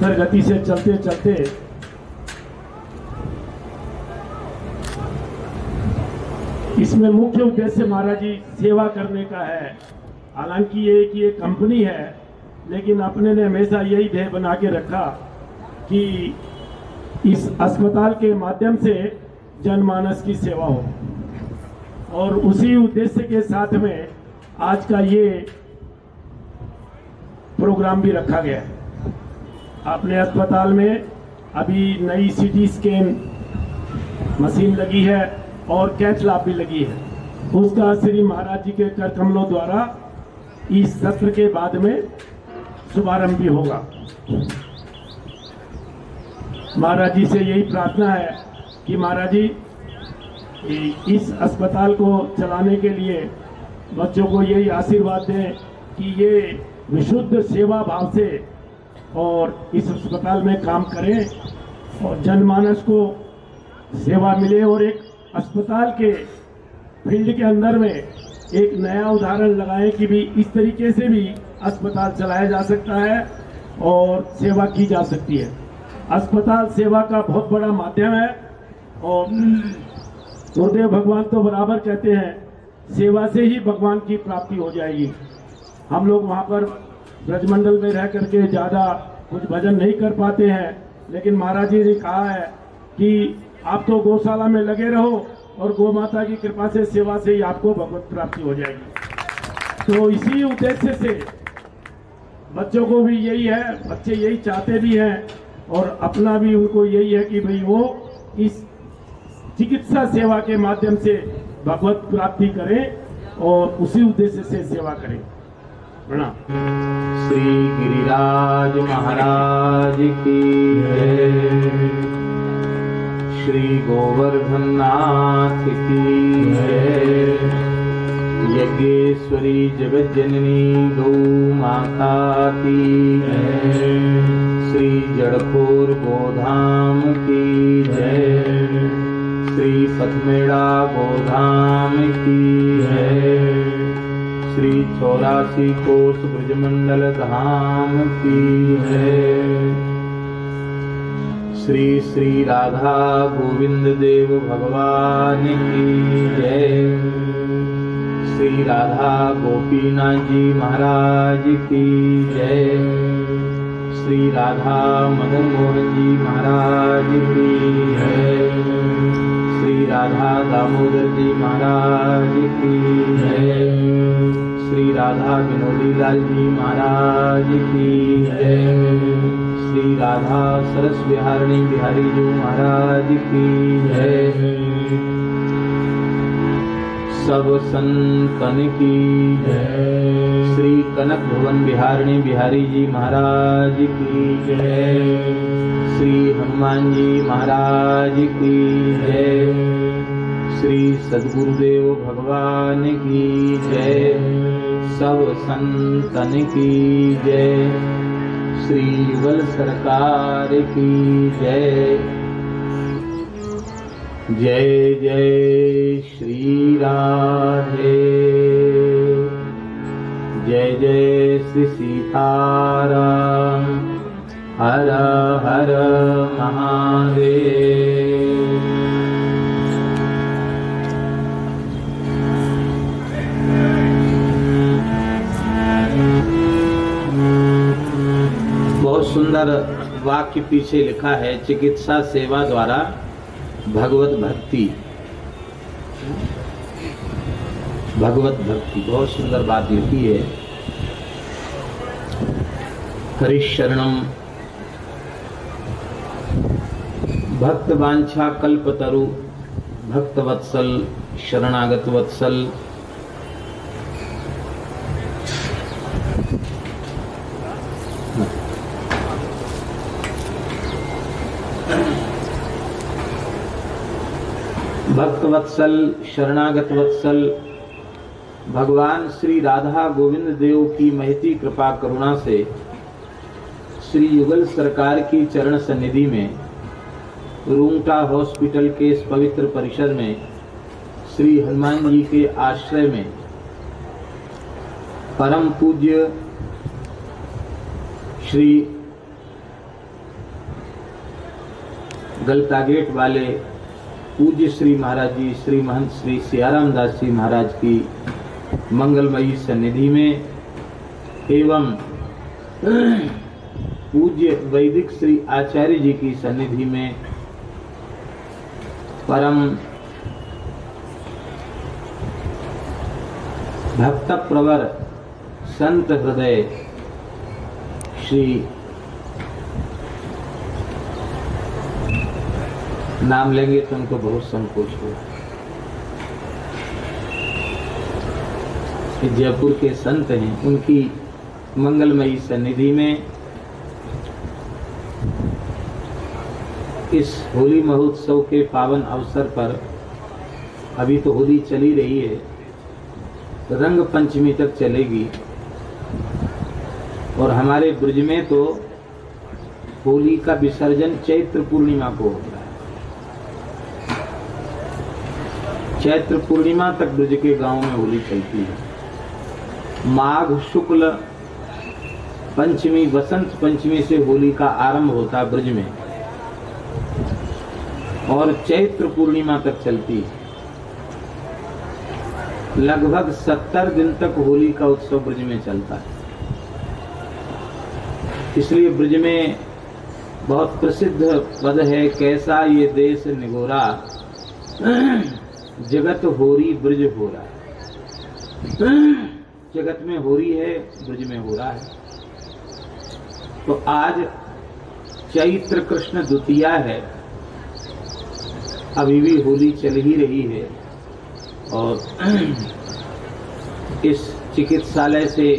मंथर गति से चलते चलते इसमें मुख्य उद्देश्य महाराज जी सेवा करने का है। हालांकि ये कि ये कंपनी है, लेकिन अपने ने हमेशा यही ध्येय बना के रखा कि इस अस्पताल के माध्यम से जनमानस की सेवा हो, और उसी उद्देश्य के साथ में आज का ये प्रोग्राम भी रखा गया है। अपने अस्पताल में अभी नई सीटी स्कैन मशीन लगी है और कैथ लैब भी लगी है। उसका श्री महाराज जी के कर कमलों द्वारा इस सत्र के बाद में शुभारंभ भी होगा। महाराज जी से यही प्रार्थना है कि महाराज जी इस अस्पताल को चलाने के लिए बच्चों को यही आशीर्वाद दें कि ये विशुद्ध सेवा भाव से और इस अस्पताल में काम करें और जनमानस को सेवा मिले, और एक अस्पताल के फील्ड के अंदर में एक नया उदाहरण लगाएं कि भी इस तरीके से भी अस्पताल चलाया जा सकता है और सेवा की जा सकती है। अस्पताल सेवा का बहुत बड़ा माध्यम है, और गुरुदेव भगवान तो बराबर कहते हैं सेवा से ही भगवान की प्राप्ति हो जाएगी। हम लोग वहाँ पर ब्रजमंडल में रह करके ज़्यादा कुछ भजन नहीं कर पाते हैं, लेकिन महाराज जी ने कहा है कि आप तो गौशाला में लगे रहो और गौ माता की कृपा से सेवा से ही आपको भगवत प्राप्ति हो जाएगी। तो इसी उद्देश्य से बच्चों को भी यही है, बच्चे यही चाहते भी हैं, और अपना भी उनको यही है कि भाई वो इस चिकित्सा सेवा के माध्यम से भगवत प्राप्ति करें और उसी उद्देश्य से सेवा करें। प्रणाम। श्री गिरिराज महाराज की जय, श्री गोवर्धन नाथ की जय, यज्ञेश्वरी जगत जननी गौ माता की जय, श्री जड़पुर गोधाम की जय, श्री पथमेड़ा गोधाम की जय, श्री 84 कोस ब्रजमंडल धाम की जय, श्री श्री राधा गोविंद देव भगवान की जय, श्री राधा गोपीनाथ जी महाराज की जय, श्री राधा मदन मोहन जी महाराज की जय, श्री राधा दामोदर जी महाराज की जय, श्री राधा विनोदी लाल जी महाराज की जय, श्री राधा सरस विहारिणी बिहारी जी महाराज की जय, सब संतन की जय, श्री कनक भवन बिहारिणी बिहारी जी महाराज की जय, श्री हनुमान जी महाराज की जय, श्री सद्गुरुदेव भगवान की जय, सब संतन की जय, श्री युगल सरकार की जय, जय जय श्री राधे, जय जय श्री सीताराम, हर हर महादेव। बहुत सुंदर वाक्य पीछे लिखा है, चिकित्सा सेवा द्वारा भगवत भक्ति। भगवत भक्ति बहुत सुंदर बात लिखी है। हरिशरणम भक्त वांछा कल्पतरु, भक्त वत्सल शरणागत वत्सल। भक्त वत्सल शरणागत वत्सल भगवान श्री राधा गोविंद देव की महती कृपा करुणा से श्री युगल सरकार की चरण सन्निधि में रूंगटा हॉस्पिटल के इस पवित्र परिसर में श्री हनुमान जी के आश्रय में परम पूज्य श्री गलता गेट वाले पूज्य श्री महाराज जी श्री महंत श्री सियाराम दास जी महाराज की मंगलमयी सन्निधि में एवं पूज्य वैदिक श्री आचार्य जी की सन्निधि में परम भक्त प्रवर संत हृदय श्री नाम लेंगे तो उनको बहुत संकोच हुआ। जयपुर के संत हैं, उनकी मंगलमयी सन्निधि में इस होली महोत्सव के पावन अवसर पर, अभी तो होली चली रही है, रंग पंचमी तक चलेगी और हमारे ब्रज में तो होली का विसर्जन चैत्र पूर्णिमा को होता है। चैत्र पूर्णिमा तक ब्रज के गांव में होली चलती है। माघ शुक्ल पंचमी वसंत पंचमी से होली का आरंभ होता है ब्रज में और चैत्र पूर्णिमा तक चलती है। लगभग 70 दिन तक होली का उत्सव ब्रज में चलता है। इसलिए ब्रज में बहुत प्रसिद्ध पद है, कैसा ये देश निगोरा, जगत होरी ब्रज हो रहा है। जगत में होरी है, ब्रज में हो रहा है। तो आज चैत्र कृष्ण द्वितीया है, अभी भी होली चल ही रही है और इस चिकित्सालय से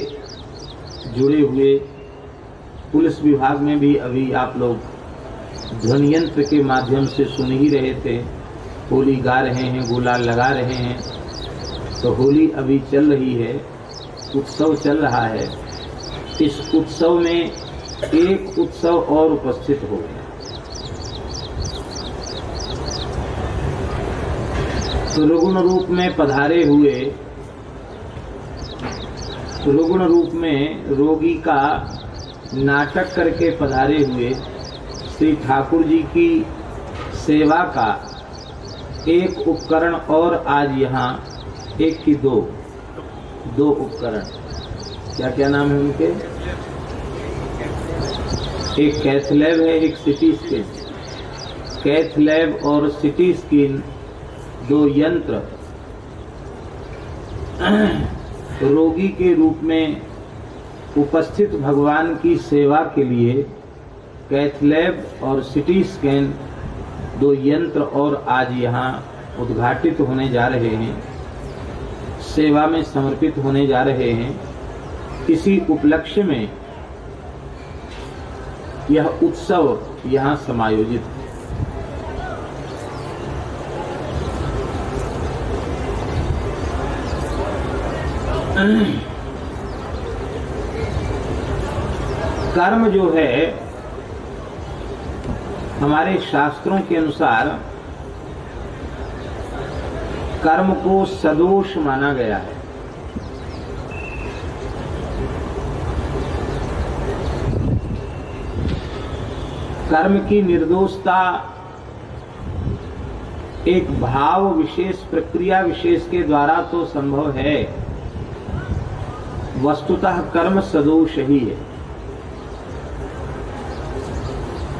जुड़े हुए पुलिस विभाग में भी अभी आप लोग ध्वनि यंत्र के माध्यम से सुन ही रहे थे, होली गा रहे हैं, गुलाल लगा रहे हैं। तो होली अभी चल रही है, उत्सव चल रहा है। इस उत्सव में एक उत्सव और उपस्थित हो गया। तो रुग्ण रूप में पधारे हुए, रुग्ण रूप में रोगी का नाटक करके पधारे हुए श्री ठाकुर जी की सेवा का एक उपकरण और आज यहाँ, एक की दो उपकरण, क्या क्या नाम है उनके? एक कैथलैब है, एक सिटी स्कैन। कैथलैब और सिटी स्कैन, 2 यंत्र रोगी के रूप में उपस्थित भगवान की सेवा के लिए कैथलैब और सिटी स्कैन 2 यंत्र और आज यहाँ उद्घाटित होने जा रहे हैं, सेवा में समर्पित होने जा रहे हैं। इसी उपलक्ष्य में यह उत्सव यहाँ समायोजित है। कर्म जो है हमारे शास्त्रों के अनुसार कर्म को सदोष माना गया है। कर्म की निर्दोषता एक भाव विशेष, प्रक्रिया विशेष के द्वारा तो संभव है, वस्तुतः कर्म सदोष ही है।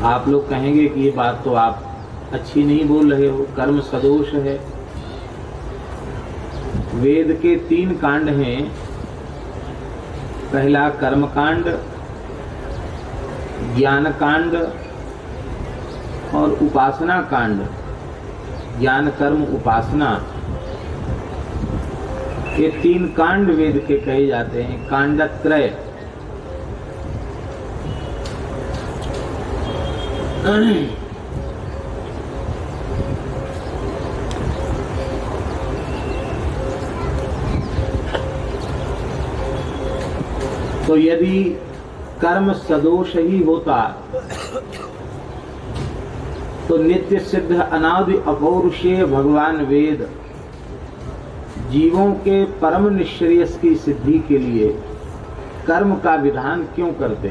आप लोग कहेंगे कि ये बात तो आप अच्छी नहीं बोल रहे हो, कर्म सदोष है। वेद के 3 कांड हैं। पहला कर्म कांड, ज्ञान कांड और उपासना कांड। ज्ञान कर्म उपासना, ये 3 कांड वेद के कहे जाते हैं, कांडत्रय। तो यदि कर्म सदोष ही होता तो नित्य सिद्ध अनादि अपौरुषेय भगवान वेद जीवों के परम निश्रेयस की सिद्धि के लिए कर्म का विधान क्यों करते?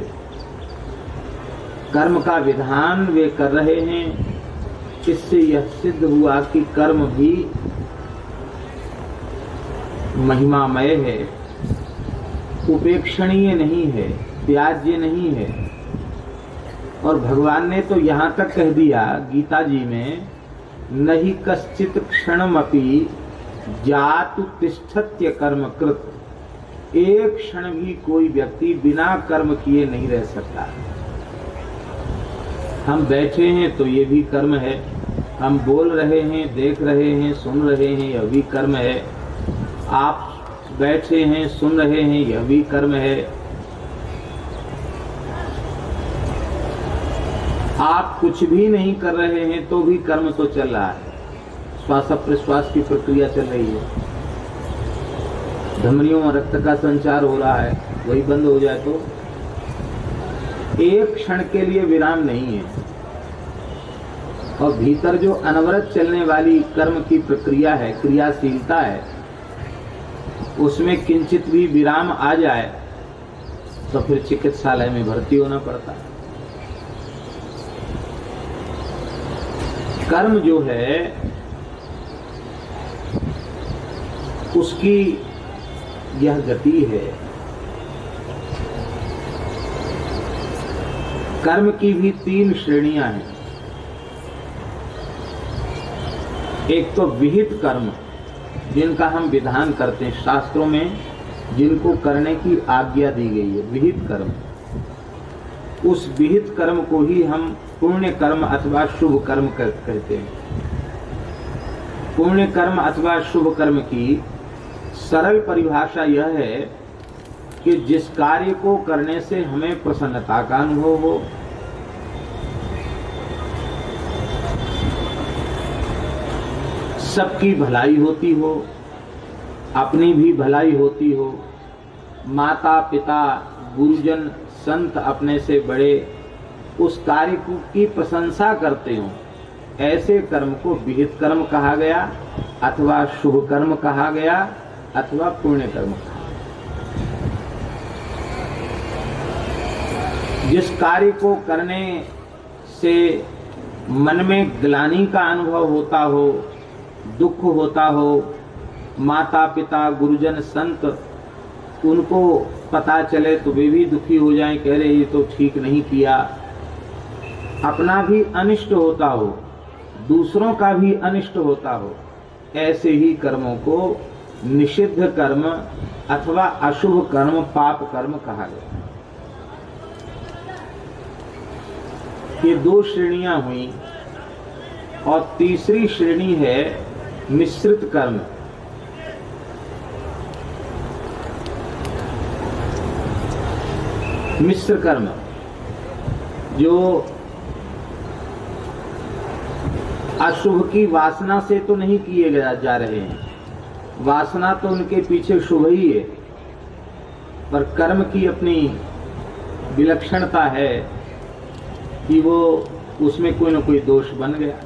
कर्म का विधान वे कर रहे हैं इससे यह सिद्ध हुआ कि कर्म भी महिमामय है, उपेक्षणीय नहीं है, त्याज्य नहीं है। और भगवान ने तो यहाँ तक कह दिया गीता जी में, नहीं कश्चित क्षणमपि जातु तिष्ठत्य कर्म कृत। एक क्षण भी कोई व्यक्ति बिना कर्म किए नहीं रह सकता। हम बैठे हैं तो ये भी कर्म है, हम बोल रहे हैं, देख रहे हैं, सुन रहे हैं, यह भी कर्म है। आप बैठे हैं, सुन रहे हैं, यह भी कर्म है। आप कुछ भी नहीं कर रहे हैं तो भी कर्म तो चल रहा है। श्वास प्रश्वास की प्रक्रिया चल रही है, धमनियों में रक्त का संचार हो रहा है, वही बंद हो जाए तो एक क्षण के लिए विराम नहीं है। और भीतर जो अनवरत चलने वाली कर्म की प्रक्रिया है, क्रियाशीलता है, उसमें किंचित भी विराम आ जाए तो फिर चिकित्सालय में भर्ती होना पड़ता है। कर्म जो है उसकी यह गति है। कर्म की भी 3 श्रेणियां हैं। एक तो विहित कर्म, जिनका हम विधान करते हैं, शास्त्रों में जिनको करने की आज्ञा दी गई है, विहित कर्म। उस विहित कर्म को ही हम पुण्य कर्म अथवा शुभ कर्म कहते हैं। पुण्य कर्म अथवा शुभ कर्म की सरल परिभाषा यह है कि जिस कार्य को करने से हमें प्रसन्नता का अनुभव हो, सबकी भलाई होती हो, अपनी भी भलाई होती हो, माता पिता गुरुजन संत अपने से बड़े उस कार्य की प्रशंसा करते हो, ऐसे कर्म को विहित कर्म कहा गया, अथवा शुभ कर्म कहा गया, अथवा पुण्य कर्म कहा। जिस कार्य को करने से मन में ग्लानि का अनुभव होता हो, दुख होता हो, माता पिता गुरुजन संत उनको पता चले तो वे भी दुखी हो जाएं, कह रहे ये तो ठीक नहीं किया, अपना भी अनिष्ट होता हो, दूसरों का भी अनिष्ट होता हो, ऐसे ही कर्मों को निषिद्ध कर्म अथवा अशुभ कर्म, पाप कर्म कहा गया। ये 2 श्रेणियां हुई। और तीसरी श्रेणी है मिश्रित कर्म। मिश्र कर्म जो अशुभ की वासना से तो नहीं किए जा रहे हैं, वासना तो उनके पीछे शुभ ही है, पर कर्म की अपनी विलक्षणता है कि वो उसमें कोई न कोई दोष बन गया।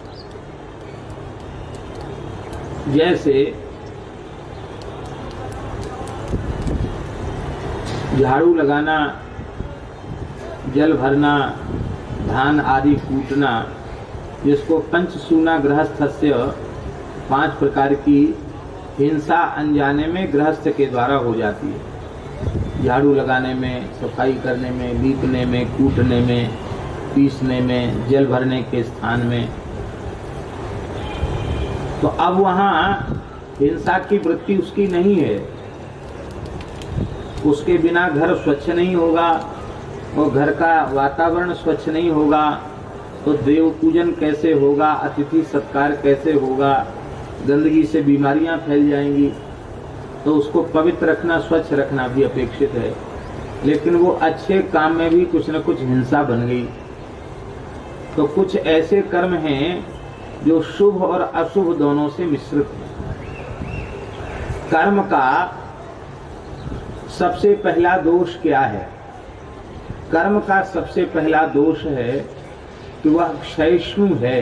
जैसे झाड़ू लगाना, जल भरना, धान आदि कूटना, जिसको पंचसूना गृहस्थस्य 5 प्रकार की हिंसा अनजाने में गृहस्थ के द्वारा हो जाती है। झाड़ू लगाने में, सफाई करने में, लीपने में, कूटने में, पीसने में, जल भरने के स्थान में। तो अब वहाँ हिंसा की वृत्ति उसकी नहीं है। उसके बिना घर स्वच्छ नहीं होगा, और घर का वातावरण स्वच्छ नहीं होगा तो देव पूजन कैसे होगा, अतिथि सत्कार कैसे होगा, गंदगी से बीमारियां फैल जाएंगी। तो उसको पवित्र रखना, स्वच्छ रखना भी अपेक्षित है। लेकिन वो अच्छे काम में भी कुछ न कुछ हिंसा बन गई। तो कुछ ऐसे कर्म हैं जो शुभ और अशुभ दोनों से मिश्रित हैं। कर्म का सबसे पहला दोष क्या है? कर्म का सबसे पहला दोष है कि वह क्षयिष्णु है।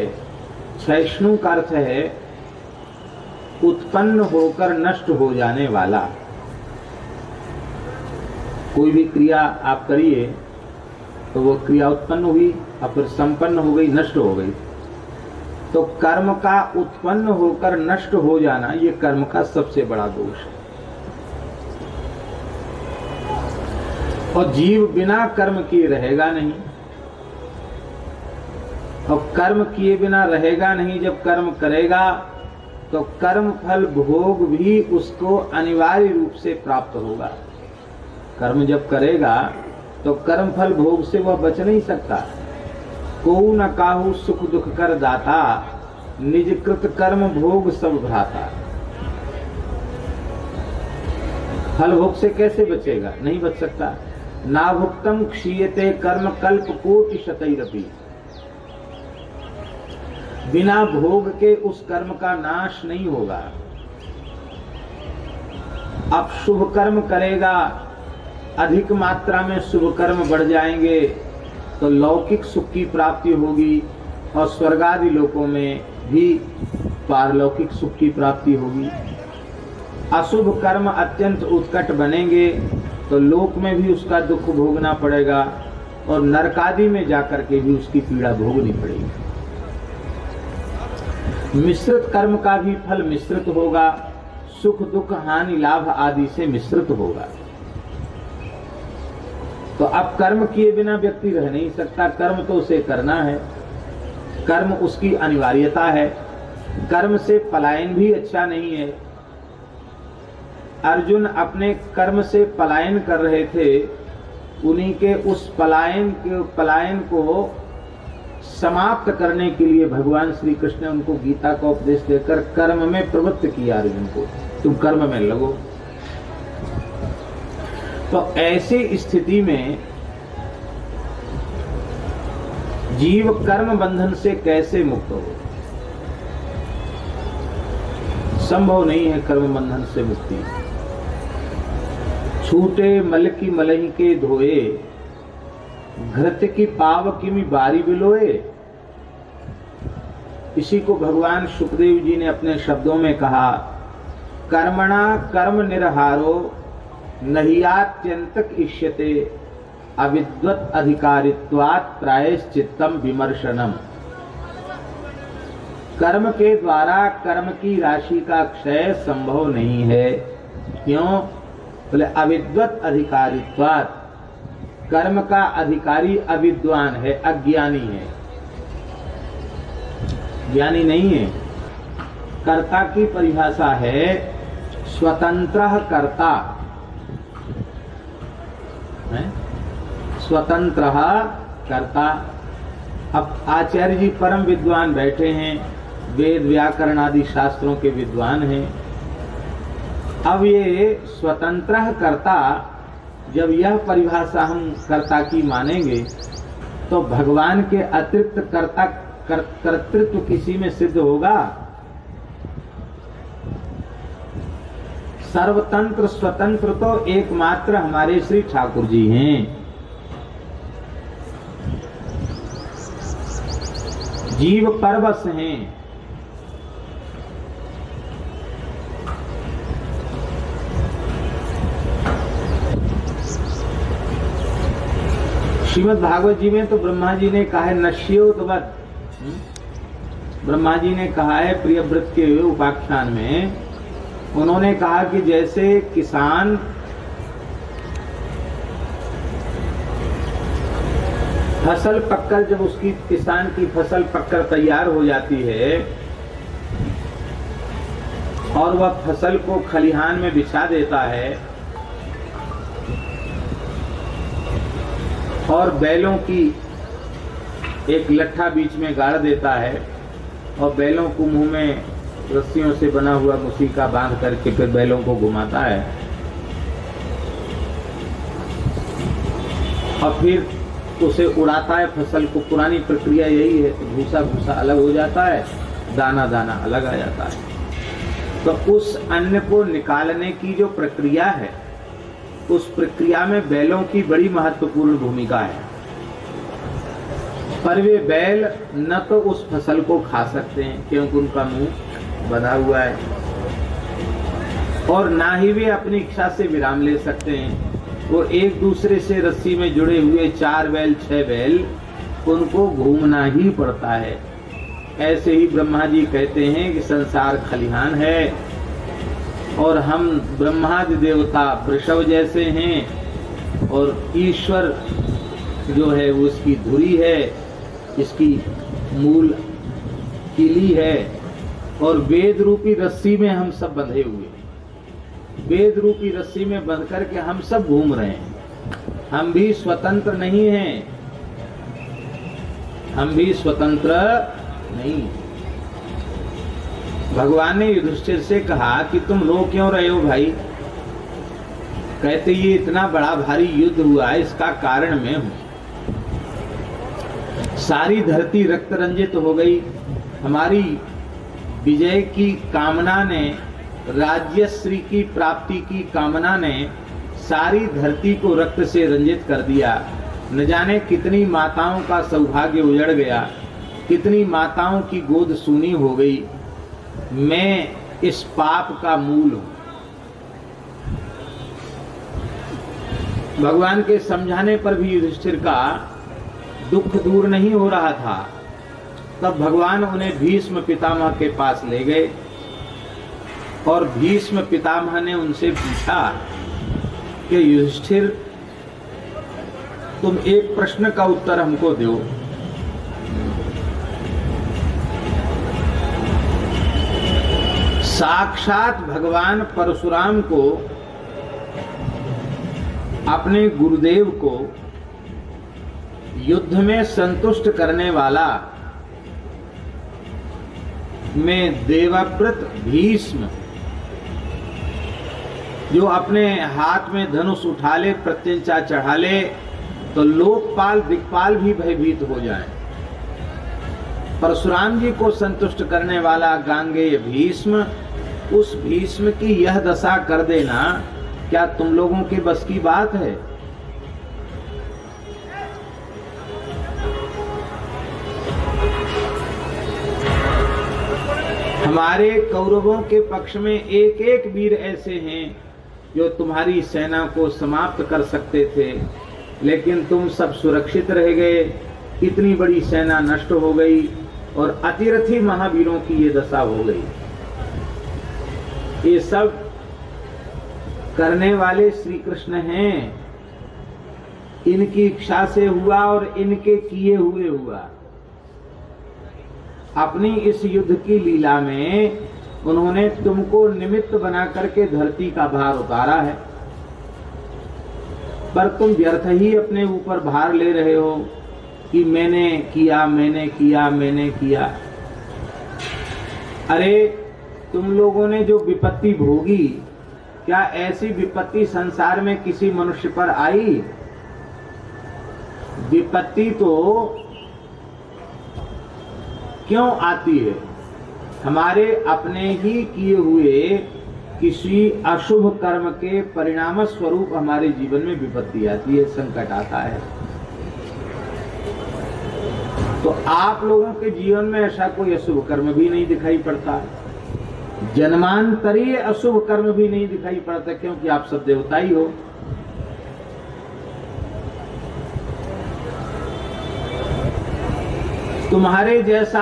क्षयिष्णु का अर्थ है उत्पन्न होकर नष्ट हो जाने वाला। कोई भी क्रिया आप करिए तो वो क्रिया उत्पन्न हुई और फिर संपन्न हो गई, नष्ट हो गई। तो कर्म का उत्पन्न होकर नष्ट हो जाना ये कर्म का सबसे बड़ा दोष है। और जीव बिना कर्म किए रहेगा नहीं, और कर्म किए बिना रहेगा नहीं। जब कर्म करेगा तो कर्म फल भोग भी उसको अनिवार्य रूप से प्राप्त होगा। कर्म जब करेगा तो कर्म फल भोग से वह बच नहीं सकता। को न काहू सुख दुख कर दाता, निज कृत कर्म भोग सब भ्राता। फल भोग से कैसे बचेगा? नहीं बच सकता। ना भुक्तम क्षीयते कर्म कल्प कोटि शतैरपि। बिना भोग के उस कर्म का नाश नहीं होगा। अब शुभ कर्म करेगा, अधिक मात्रा में शुभ कर्म बढ़ जाएंगे तो लौकिक सुख की प्राप्ति होगी और स्वर्गादि लोकों में भी पारलौकिक सुख की प्राप्ति होगी। अशुभ कर्म अत्यंत उत्कट बनेंगे तो लोक में भी उसका दुख भोगना पड़ेगा और नरकादि में जाकर के भी उसकी पीड़ा भोगनी पड़ेगी। मिश्रित कर्म का भी फल मिश्रित होगा, सुख दुख हानि लाभ आदि से मिश्रित होगा। तो अब कर्म किए बिना व्यक्ति रह नहीं सकता। कर्म तो उसे करना है, कर्म उसकी अनिवार्यता है। कर्म से पलायन भी अच्छा नहीं है। अर्जुन अपने कर्म से पलायन कर रहे थे, उन्हीं के उस पलायन को समाप्त करने के लिए भगवान श्री कृष्ण ने उनको गीता का उपदेश देकर कर्म में प्रवृत्त किया। अर्जुन को तुम कर्म में लगो। तो ऐसी स्थिति में जीव कर्म बंधन से कैसे मुक्त हो? संभव नहीं है कर्म बंधन से मुक्ति। छूटे मल की मलही के धोए, घृत की पाव किमि बारी बिलोए। इसी को भगवान सुखदेव जी ने अपने शब्दों में कहा, कर्मणा कर्म निर्हारो नहियात्यंतक इष्यते, अविद्वत अधिकारित्वात् प्रायश्चित्तम विमर्शनम। कर्म के द्वारा कर्म की राशि का क्षय संभव नहीं है। क्यों? बोले अविद्वत अधिकारित्वात्, कर्म का अधिकारी अविद्वान है, अज्ञानी है, ज्ञानी नहीं है। कर्ता की परिभाषा है स्वतंत्र कर्ता, स्वतंत्र कर्ता। अब आचार्य जी परम विद्वान बैठे हैं, वेद व्याकरण आदि शास्त्रों के विद्वान हैं। अब ये स्वतंत्र कर्ता, जब यह परिभाषा हम कर्ता की मानेंगे तो भगवान के अतिरिक्त कर्ता कर्तृत्व किसी में सिद्ध होगा? सर्वतंत्र स्वतंत्र तो एकमात्र हमारे श्री ठाकुर जी हैं। जीव परवश हैं। श्रीमद् भागवत जी में तो ब्रह्मा जी ने कहा है नश्योतवत्। ब्रह्मा जी ने कहा है प्रियव्रत के उपाख्यान में, उन्होंने कहा कि जैसे किसान फसल पककर, जब उसकी किसान की फसल पककर तैयार हो जाती है और वह फसल को खलिहान में बिछा देता है और बैलों की एक लट्ठा बीच में गाड़ देता है और बैलों को मुंह में रस्सियों से बना हुआ मुसीका बांध करके फिर बैलों को घुमाता है और फिर उसे उड़ाता है फसल को। पुरानी प्रक्रिया यही है। तो भूसा भूसा अलग हो जाता है, दाना दाना अलग आ जाता है। तो उस अन्न को निकालने की जो प्रक्रिया है, उस प्रक्रिया में बैलों की बड़ी महत्वपूर्ण भूमिका है। पर वे बैल न तो उस फसल को खा सकते हैं क्योंकि उनका मुंह बंधा हुआ है, और ना ही वे अपनी इच्छा से विराम ले सकते हैं। वो एक दूसरे से रस्सी में जुड़े हुए 4 बैल 6 बैल, उनको घूमना ही पड़ता है। ऐसे ही ब्रह्मा जी कहते हैं कि संसार खलिहान है और हम ब्रह्मादि देवता वृषभ जैसे हैं और ईश्वर जो है वो उसकी धुरी है, इसकी मूल कीली है और वेद रूपी रस्सी में हम सब बंधे हुए हैं। वेद रूपी रस्सी में बंध करके हम सब घूम रहे हैं। हम भी स्वतंत्र नहीं हैं, हम भी स्वतंत्र नहीं। भगवान ने युधिष्ठिर से कहा कि तुम रो क्यों रहे हो भाई? कहते ये इतना बड़ा भारी युद्ध हुआ है, इसका कारण मैं हूं। सारी धरती रक्त रंजित हो गई। हमारी विजय की कामना ने, राज्यश्री की प्राप्ति की कामना ने सारी धरती को रक्त से रंजित कर दिया। न जाने कितनी माताओं का सौभाग्य उजड़ गया, कितनी माताओं की गोद सूनी हो गई। मैं इस पाप का मूल हूं। भगवान के समझाने पर भी युधिष्ठिर का दुख दूर नहीं हो रहा था। तब भगवान उन्हें भीष्म पितामह के पास ले गए और भीष्म पितामह ने उनसे पूछा कि युधिष्ठिर, तुम एक प्रश्न का उत्तर हमको दो। साक्षात भगवान परशुराम को, अपने गुरुदेव को युद्ध में संतुष्ट करने वाला में देवव्रत भीष्म, जो अपने हाथ में धनुष उठा ले, प्रत्यंचा चढ़ा ले तो लोकपाल दिक्पाल भी भयभीत हो जाएं। परशुराम जी को संतुष्ट करने वाला गांगेय भीष्म, उस भीष्म की यह दशा कर देना क्या तुम लोगों के बस की बात है? हमारे कौरवों के पक्ष में एक एक वीर ऐसे हैं जो तुम्हारी सेना को समाप्त कर सकते थे, लेकिन तुम सब सुरक्षित रह गए। इतनी बड़ी सेना नष्ट हो गई और अतिरथी महावीरों की ये दशा हो गई। ये सब करने वाले श्री कृष्ण हैं। इनकी इच्छा से हुआ और इनके किए हुए हुआ। अपनी इस युद्ध की लीला में उन्होंने तुमको निमित्त बना करके धरती का भार उतारा है, पर तुम व्यर्थ ही अपने ऊपर भार ले रहे हो कि मैंने किया, मैंने किया, मैंने किया। अरे तुम लोगों ने जो विपत्ति भोगी, क्या ऐसी विपत्ति संसार में किसी मनुष्य पर आई? विपत्ति तो क्यों आती है? हमारे अपने ही किए हुए किसी अशुभ कर्म के परिणाम स्वरूप हमारे जीवन में विपत्ति आती है, संकट आता है। तो आप लोगों के जीवन में ऐसा कोई अशुभ कर्म भी नहीं दिखाई पड़ता, जन्मांतरीय अशुभ कर्म भी नहीं दिखाई पड़ता, क्योंकि आप सब देवता ही हो। तुम्हारे जैसा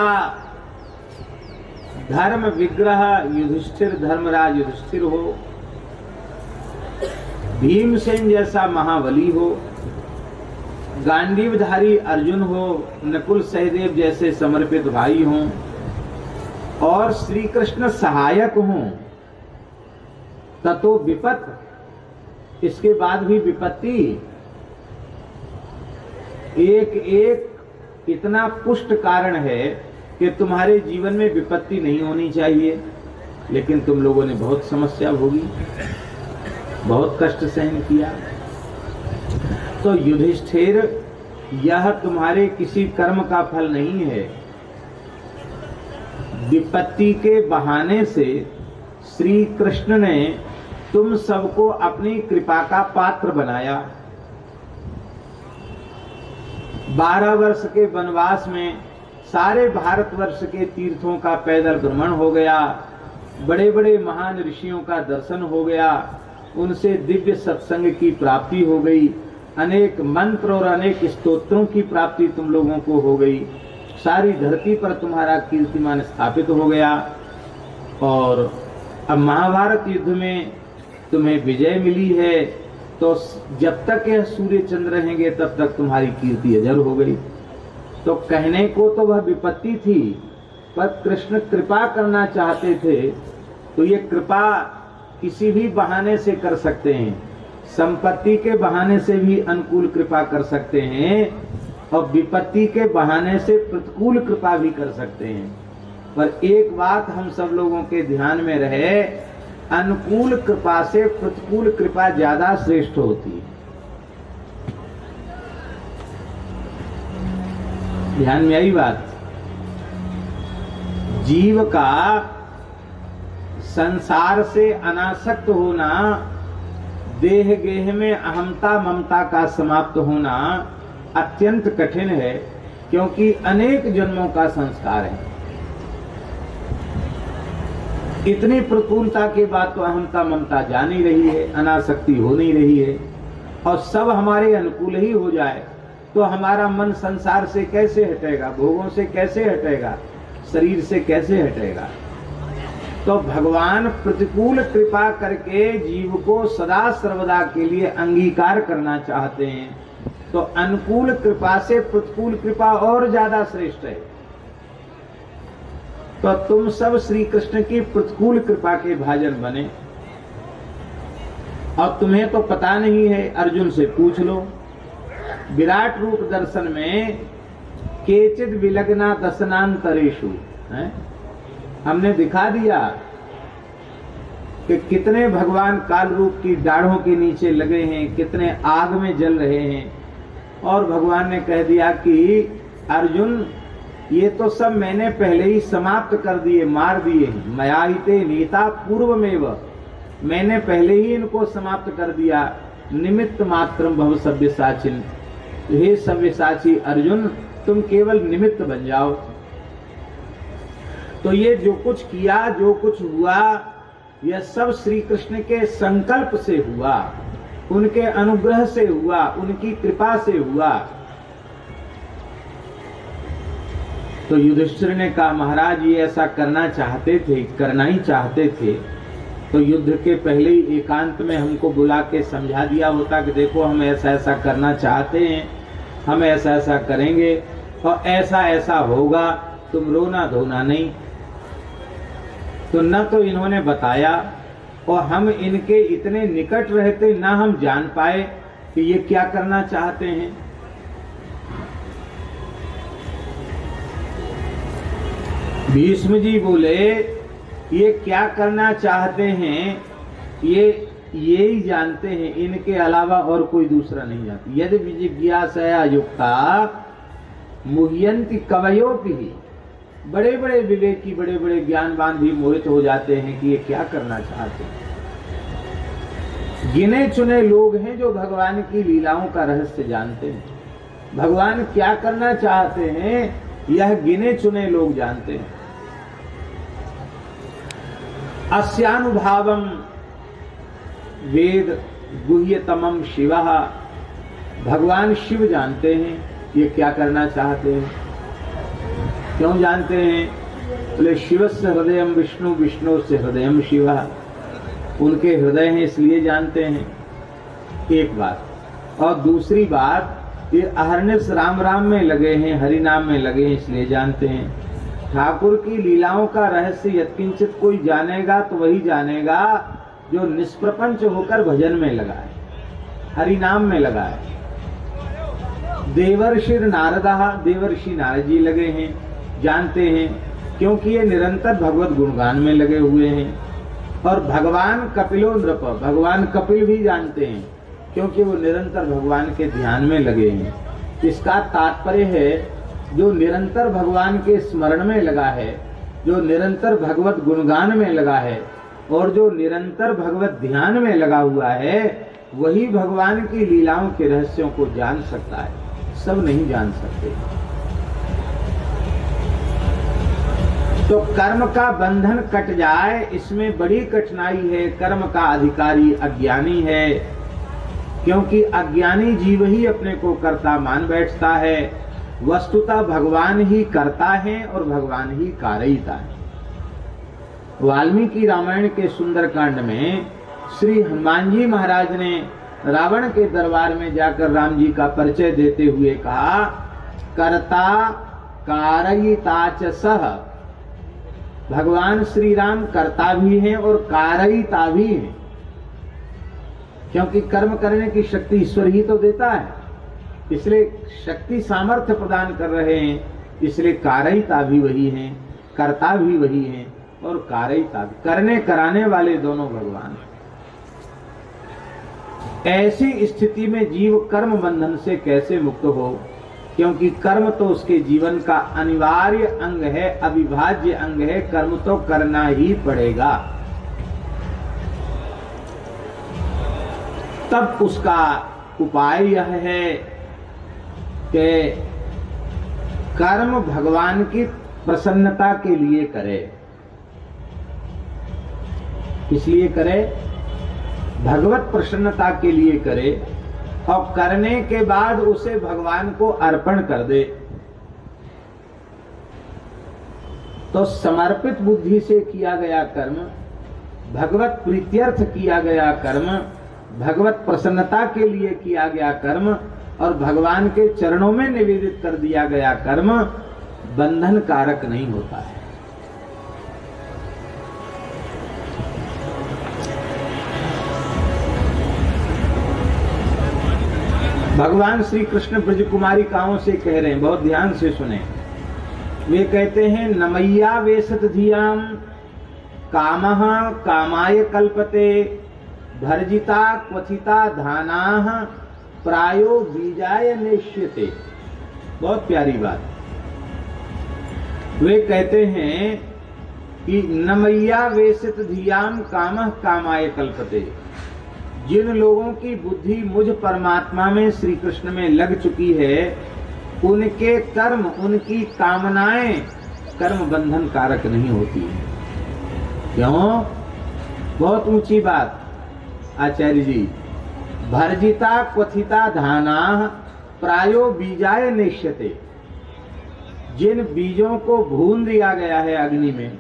धर्म विग्रह युधिष्ठिर, धर्मराज युधिष्ठिर हो, भीमसेन जैसा महाबली हो, गांडीवधारी अर्जुन हो, नकुल सहदेव जैसे समर्पित भाई हों और श्री कृष्ण सहायक हों, ततो विपत, इसके बाद भी विपत्ति। एक एक इतना पुष्ट कारण है कि तुम्हारे जीवन में विपत्ति नहीं होनी चाहिए, लेकिन तुम लोगों ने बहुत समस्या भोगी, बहुत कष्ट सहन किया। तो युधिष्ठिर, यह तुम्हारे किसी कर्म का फल नहीं है। विपत्ति के बहाने से श्री कृष्ण ने तुम सबको अपनी कृपा का पात्र बनाया। 12 वर्ष के वनवास में सारे भारतवर्ष के तीर्थों का पैदल भ्रमण हो गया, बड़े बड़े महान ऋषियों का दर्शन हो गया, उनसे दिव्य सत्संग की प्राप्ति हो गई, अनेक मंत्र और अनेक स्तोत्रों की प्राप्ति तुम लोगों को हो गई। सारी धरती पर तुम्हारा कीर्तिमान स्थापित हो गया और अब महाभारत युद्ध में तुम्हें विजय मिली है, तो जब तक यह सूर्य चंद्र रहेंगे तब तक तुम्हारी कीर्ति अजर हो गई। तो कहने को तो वह विपत्ति थी, पर कृष्ण कृपा करना चाहते थे, तो ये कृपा किसी भी बहाने से कर सकते हैं। संपत्ति के बहाने से भी अनुकूल कृपा कर सकते हैं और विपत्ति के बहाने से प्रतिकूल कृपा भी कर सकते हैं। पर एक बात हम सब लोगों के ध्यान में रहे, अनुकूल कृपा से प्रतिकूल कृपा ज्यादा श्रेष्ठ होती है। ध्यान में आई बात। जीव का संसार से अनासक्त होना, देह गेह में अहमता ममता का समाप्त होना अत्यंत कठिन है, क्योंकि अनेक जन्मों का संस्कार है। इतनी प्रतिकूलता के बाद तो अहमता ममता जा नहीं रही है, अनासक्ति हो नहीं रही है, और सब हमारे अनुकूल ही हो जाए तो हमारा मन संसार से कैसे हटेगा, भोगों से कैसे हटेगा, शरीर से कैसे हटेगा। तो भगवान प्रतिकूल कृपा करके जीव को सदा सर्वदा के लिए अंगीकार करना चाहते हैं। तो अनुकूल कृपा से प्रतिकूल कृपा और ज्यादा श्रेष्ठ है। तो तुम सब श्री कृष्ण की प्रतिकूल कृपा के भाजन बने। और तुम्हें तो पता नहीं है, अर्जुन से पूछ लो। विराट रूप दर्शन में केचिद विलग्ना दशनांतरेषु, हमने दिखा दिया कि कितने भगवान काल रूप की दाढ़ों के नीचे लगे हैं, कितने आग में जल रहे हैं। और भगवान ने कह दिया कि अर्जुन, ये तो सब मैंने पहले ही समाप्त कर दिए, मार दिए हैं। मयाहिते नीता पूर्वमेव, मैंने पहले ही इनको समाप्त कर दिया। निमित्त मात्रम भव सव्यसाचिन, हे सव्यसाची अर्जुन, तुम केवल निमित्त बन जाओ। तो ये जो कुछ किया, जो कुछ हुआ, यह सब श्री कृष्ण के संकल्प से हुआ, उनके अनुग्रह से हुआ, उनकी कृपा से हुआ। तो युधिष्ठिर ने कहा, महाराज ये ऐसा करना चाहते थे, करना ही चाहते थे, तो युद्ध के पहले ही एकांत में हमको बुला के समझा दिया होता कि देखो हम ऐसा ऐसा करना चाहते हैं, हम ऐसा ऐसा करेंगे और ऐसा ऐसा होगा, तुम रोना धोना नहीं। तो न तो इन्होंने बताया, और हम इनके इतने निकट रहते न हम जान पाए कि ये क्या करना चाहते हैं। भीष्म जी बोले, ये क्या करना चाहते हैं ये ही जानते हैं, इनके अलावा और कोई दूसरा नहीं जानता। यदि जिज्ञासया युक्ता मुह्यन्ति कवयोपि, बड़े बड़े विवेकी, बड़े बड़े ज्ञानवान भी मोहित हो जाते हैं कि ये क्या करना चाहते हैं। गिने चुने लोग हैं जो भगवान की लीलाओं का रहस्य जानते हैं। भगवान क्या करना चाहते हैं यह गिने चुने लोग जानते हैं। अस्यानुभावम वेद गुह्यतमम शिवः, भगवान शिव जानते हैं ये क्या करना चाहते हैं। क्यों जानते हैं? बोले शिवस्य हृदयम विष्णु, विष्णु से हृदयम शिवः, उनके हृदय हैं इसलिए जानते हैं। एक बात। और दूसरी बात, ये अहर्निश राम राम में लगे हैं, हरि नाम में लगे हैं इसलिए जानते हैं। ठाकुर की लीलाओं का रहस्य यत्किंचित कोई जानेगा तो वही जानेगा जो निष्प्रपंच होकर भजन में लगा है, हरि नाम में लगा है। देवर्षि नारदा, देवर्षि नारद जी लगे हैं, जानते हैं, क्योंकि ये निरंतर भगवत गुणगान में लगे हुए हैं। और भगवान कपिलो नृप, भगवान कपिल भी जानते हैं, क्योंकि वो निरंतर भगवान के ध्यान में लगे हैं। इसका तात्पर्य है, जो निरंतर भगवान के स्मरण में लगा है, जो निरंतर भगवत गुणगान में लगा है और जो निरंतर भगवत ध्यान में लगा हुआ है, वही भगवान की लीलाओं के रहस्यों को जान सकता है, सब नहीं जान सकते। तो कर्म का बंधन कट जाए, इसमें बड़ी कठिनाई है। कर्म का अधिकारी अज्ञानी है, क्योंकि अज्ञानी जीव ही अपने को कर्ता मान बैठता है। वस्तुतः भगवान ही करता है और भगवान ही कारयिता है। वाल्मीकि रामायण के सुंदरकांड में श्री हनुमान जी महाराज ने रावण के दरबार में जाकर राम जी का परिचय देते हुए कहा, कर्ता कारयिता च सह। भगवान श्री राम कर्ता भी हैं और कारयिता भी हैं, क्योंकि कर्म करने की शक्ति ईश्वर ही तो देता है, इसलिए शक्ति सामर्थ्य प्रदान कर रहे हैं, इसलिए कारयिता भी वही हैं, कर्ता भी वही हैं और कारयिता भी, करने कराने वाले दोनों भगवान हैं। ऐसी स्थिति में जीव कर्म बंधन से कैसे मुक्त हो, क्योंकि कर्म तो उसके जीवन का अनिवार्य अंग है, अविभाज्य अंग है, कर्म तो करना ही पड़ेगा। तब उसका उपाय यह है कि कर्म भगवान की प्रसन्नता के लिए करे। किस लिए करे? भगवत प्रसन्नता के लिए करे, और करने के बाद उसे भगवान को अर्पण कर दे। तो समर्पित बुद्धि से किया गया कर्म, भगवत प्रीत्यर्थ किया गया कर्म, भगवत प्रसन्नता के लिए किया गया कर्म और भगवान के चरणों में निवेदित कर दिया गया कर्म बंधन कारक नहीं होता है। भगवान श्री कृष्ण ब्रज कुमारिकाओं से कह रहे हैं, बहुत ध्यान से सुने। वे कहते हैं, नमय्या वेशत धियाम कामः कामाय कल्पते भर्जिता क्वथिता धानाः प्रायो बीजाय नेष्यते। बहुत प्यारी बात। वे कहते हैं कि नमय्या वेशित धियाम कामः कामाय कल्पते। जिन लोगों की बुद्धि मुझ परमात्मा में श्री कृष्ण में लग चुकी है, उनके कर्म, उनकी कामनाएं कर्म बंधन कारक नहीं होती है। क्यों? बहुत ऊंची बात आचार्य जी। भर्जिता क्वथिता धानाः प्रायो बीजाय नेष्यते। जिन बीजों को भून दिया गया है अग्नि में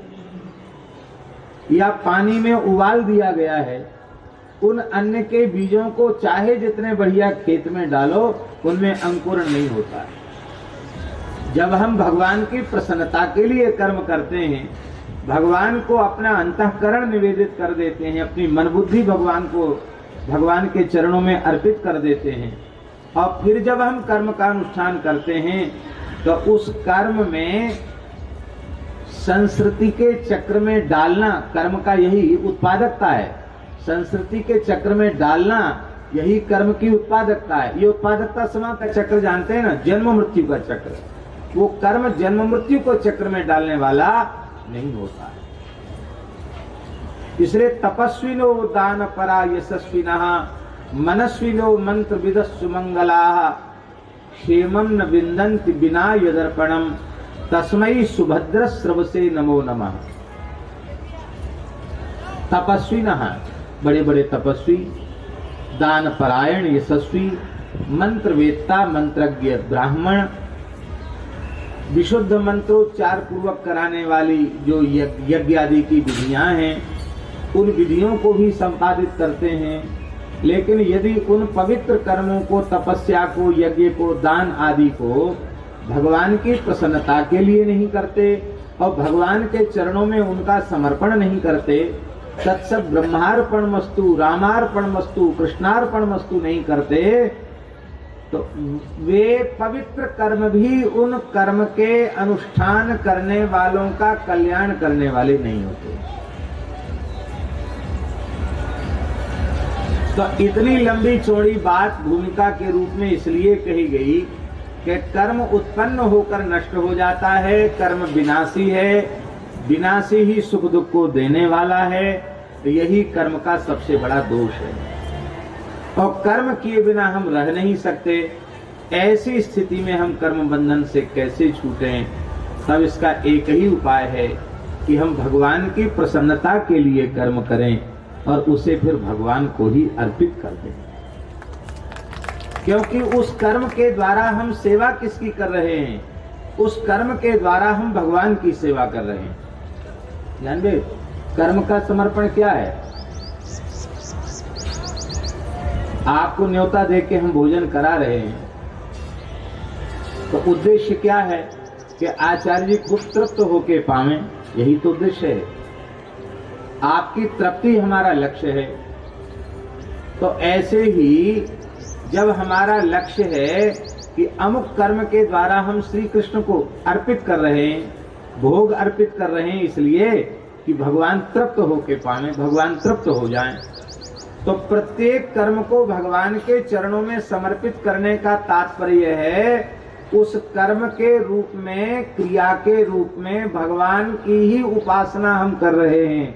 या पानी में उबाल दिया गया है, उन अन्न के बीजों को चाहे जितने बढ़िया खेत में डालो, उनमें अंकुरण नहीं होता है। जब हम भगवान की प्रसन्नता के लिए कर्म करते हैं, भगवान को अपना अंतःकरण निवेदित कर देते हैं, अपनी मन बुद्धि भगवान को, भगवान के चरणों में अर्पित कर देते हैं, और फिर जब हम कर्म का अनुष्ठान करते हैं तो उस कर्म में संस्कृति के चक्र में डालना, कर्म का यही उत्पादकता है। संस्कृति के चक्र में डालना यही कर्म की उत्पादकता है। ये उत्पादकता समाज का चक्र जानते हैं ना, जन्म मृत्यु का चक्र। वो कर्म जन्म मृत्यु को चक्र में डालने वाला नहीं होता है। इसलिए तपस्विनो दान परा यशस्विनः मनस्विनो मंत्र विदस्सु मंगलाः क्षेमं न विन्दन्ति विना यदर्पणम् तस्मै सुभद्र स्रवसे नमो नमः। तपस्विनः, बड़े बड़े तपस्वी, दान परायण यशस्वी, मंत्र वेत्ता मंत्रज्ञ ब्राह्मण, विशुद्ध मंत्रोच्चार पूर्वक कराने वाली जो यज्ञ आदि की विधियां हैं, उन विधियों को भी संपादित करते हैं। लेकिन यदि उन पवित्र कर्मों को, तपस्या को, यज्ञ को, दान आदि को भगवान की प्रसन्नता के लिए नहीं करते और भगवान के चरणों में उनका समर्पण नहीं करते, तत्सत ब्रह्मार्पणमस्तु, रामार्पणमस्तु, कृष्णार्पणमस्तु नहीं करते, तो वे पवित्र कर्म भी उन कर्म के अनुष्ठान करने वालों का कल्याण करने वाले नहीं होते। तो इतनी लंबी चौड़ी बात भूमिका के रूप में इसलिए कही गई कि कर्म उत्पन्न होकर नष्ट हो जाता है, कर्म विनाशी है, विनाशी ही सुख दुख को देने वाला है। तो यही कर्म का सबसे बड़ा दोष है, और कर्म किए बिना हम रह नहीं सकते। ऐसी स्थिति में हम कर्म बंधन से कैसे छूटें? तब इसका एक ही उपाय है कि हम भगवान की प्रसन्नता के लिए कर्म करें और उसे फिर भगवान को ही अर्पित कर दें। क्योंकि उस कर्म के द्वारा हम सेवा किसकी कर रहे हैं? उस कर्म के द्वारा हम भगवान की सेवा कर रहे हैं। जानबे, कर्म का समर्पण क्या है? आपको न्योता दे के हम भोजन करा रहे हैं, तो उद्देश्य क्या है कि आचार्य जी खूब तृप्त होके पावें, यही तो उद्देश्य है। आपकी तृप्ति हमारा लक्ष्य है। तो ऐसे ही जब हमारा लक्ष्य है कि अमुक कर्म के द्वारा हम श्री कृष्ण को अर्पित कर रहे हैं, भोग अर्पित कर रहे हैं, इसलिए कि भगवान तृप्त होके पावे, भगवान तृप्त हो जाएं, तो प्रत्येक कर्म को भगवान के चरणों में समर्पित करने का तात्पर्य है उस कर्म के रूप में, क्रिया के रूप में भगवान की ही उपासना हम कर रहे हैं,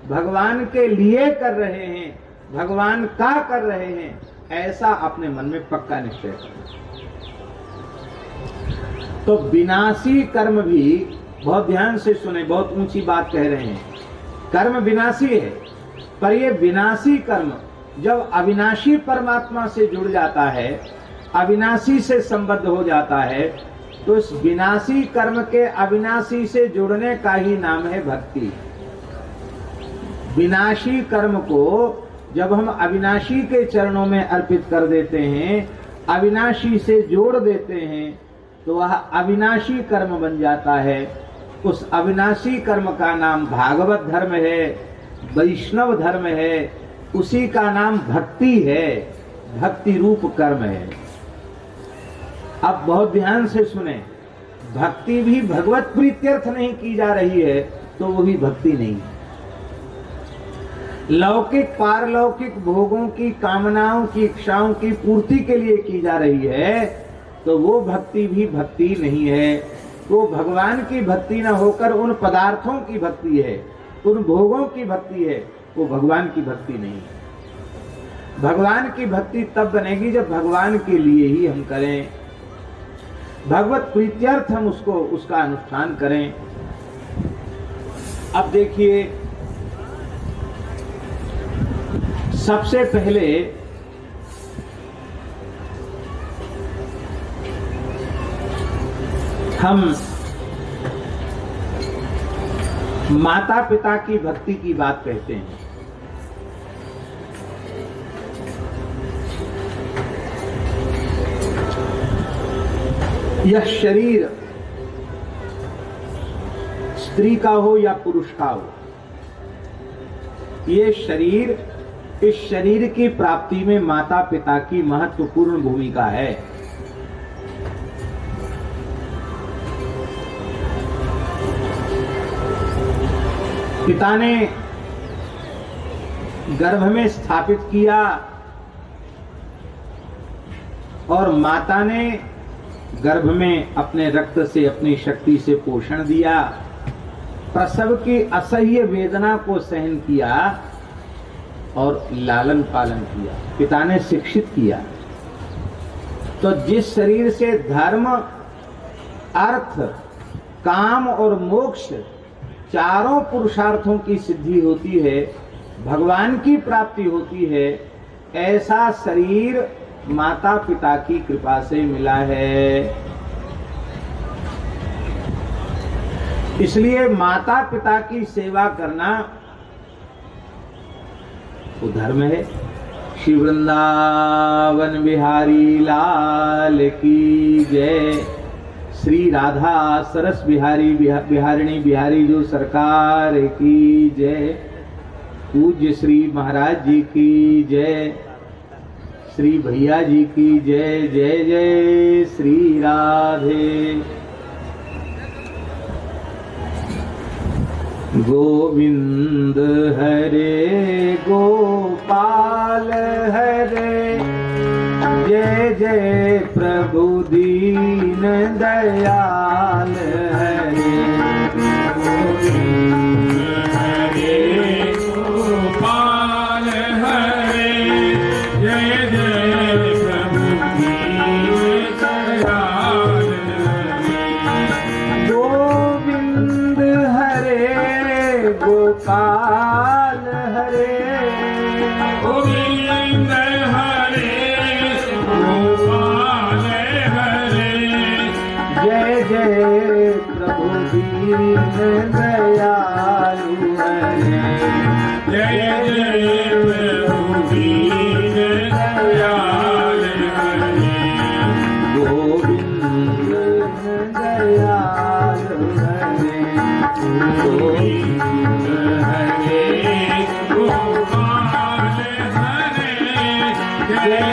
भगवान के लिए कर रहे हैं, भगवान का कर रहे हैं, ऐसा अपने मन में पक्का निश्चय करें। तो विनाशी कर्म भी, बहुत ध्यान से सुने, बहुत ऊंची बात कह रहे हैं, कर्म विनाशी है, पर ये विनाशी कर्म जब अविनाशी परमात्मा से जुड़ जाता है, अविनाशी से संबद्ध हो जाता है, तो इस विनाशी कर्म के अविनाशी से जुड़ने का ही नाम है भक्ति। विनाशी कर्म को जब हम अविनाशी के चरणों में अर्पित कर देते हैं, अविनाशी से जोड़ देते हैं, तो वह अविनाशी कर्म बन जाता है। उस अविनाशी कर्म का नाम भागवत धर्म है, वैष्णव धर्म है, उसी का नाम भक्ति है, भक्ति रूप कर्म है। अब बहुत ध्यान से सुने, भक्ति भी भगवत प्रीत्यर्थ नहीं की जा रही है तो वो भी भक्ति नहीं है। लौकिक पारलौकिक भोगों की, कामनाओं की, इच्छाओं की पूर्ति के लिए की जा रही है तो वो भक्ति भी भक्ति नहीं है। वो भगवान की भक्ति न होकर उन पदार्थों की भक्ति है, उन भोगों की भक्ति है, वो भगवान की भक्ति नहीं है। भगवान की भक्ति तब बनेगी जब भगवान के लिए ही हम करें, भगवत प्रीत्यर्थ हम उसका अनुष्ठान करें। अब देखिए, सबसे पहले हम माता पिता की भक्ति की बात कहते हैं। यह शरीर स्त्री का हो या पुरुष का हो, ये शरीर, इस शरीर की प्राप्ति में माता पिता की महत्वपूर्ण भूमिका है। पिता ने गर्भ में स्थापित किया और माता ने गर्भ में अपने रक्त से, अपनी शक्ति से पोषण दिया, प्रसव की असह्य वेदना को सहन किया और लालन पालन किया, पिता ने शिक्षित किया। तो जिस शरीर से धर्म, अर्थ, काम और मोक्ष चारों पुरुषार्थों की सिद्धि होती है, भगवान की प्राप्ति होती है, ऐसा शरीर माता पिता की कृपा से मिला है। इसलिए माता पिता की सेवा करना वो धर्म है। श्री वृंदावन बिहारी लाल की जय। श्री राधा सरस बिहारी बिहारिणी बिहारी जो सरकार की जय। पूज्य श्री महाराज जी की जय। श्री भैया जी की जय। जय जय श्री राधे। गोविंद हरे गोपाल हरे, जय जय प्रभु दीन दयाल हरे। गोविंद हरे गोपाल हरे, जय जय प्रभु दीन दयाल हरे। गोविंद हरे गोपाल हरे, गोविंद हरे गोपाल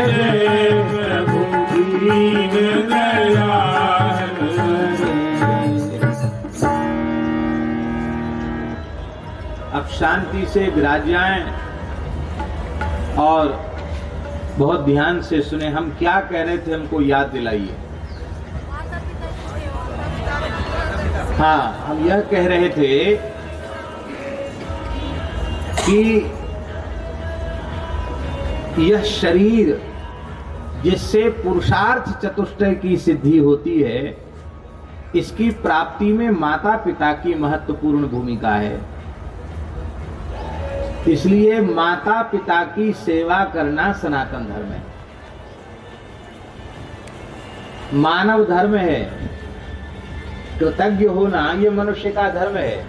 जय प्रभु दीन दयाल। अब शांति से विराज जाएं और बहुत ध्यान से सुने। हम क्या कह रहे थे, हमको याद दिलाइए। हाँ, हम यह कह रहे थे कि यह शरीर जिससे पुरुषार्थ चतुष्टय की सिद्धि होती है, इसकी प्राप्ति में माता पिता की महत्वपूर्ण भूमिका है। इसलिए माता पिता की सेवा करना सनातन धर्म है, मानव धर्म है। कृतज्ञ होना ये मनुष्य का धर्म है।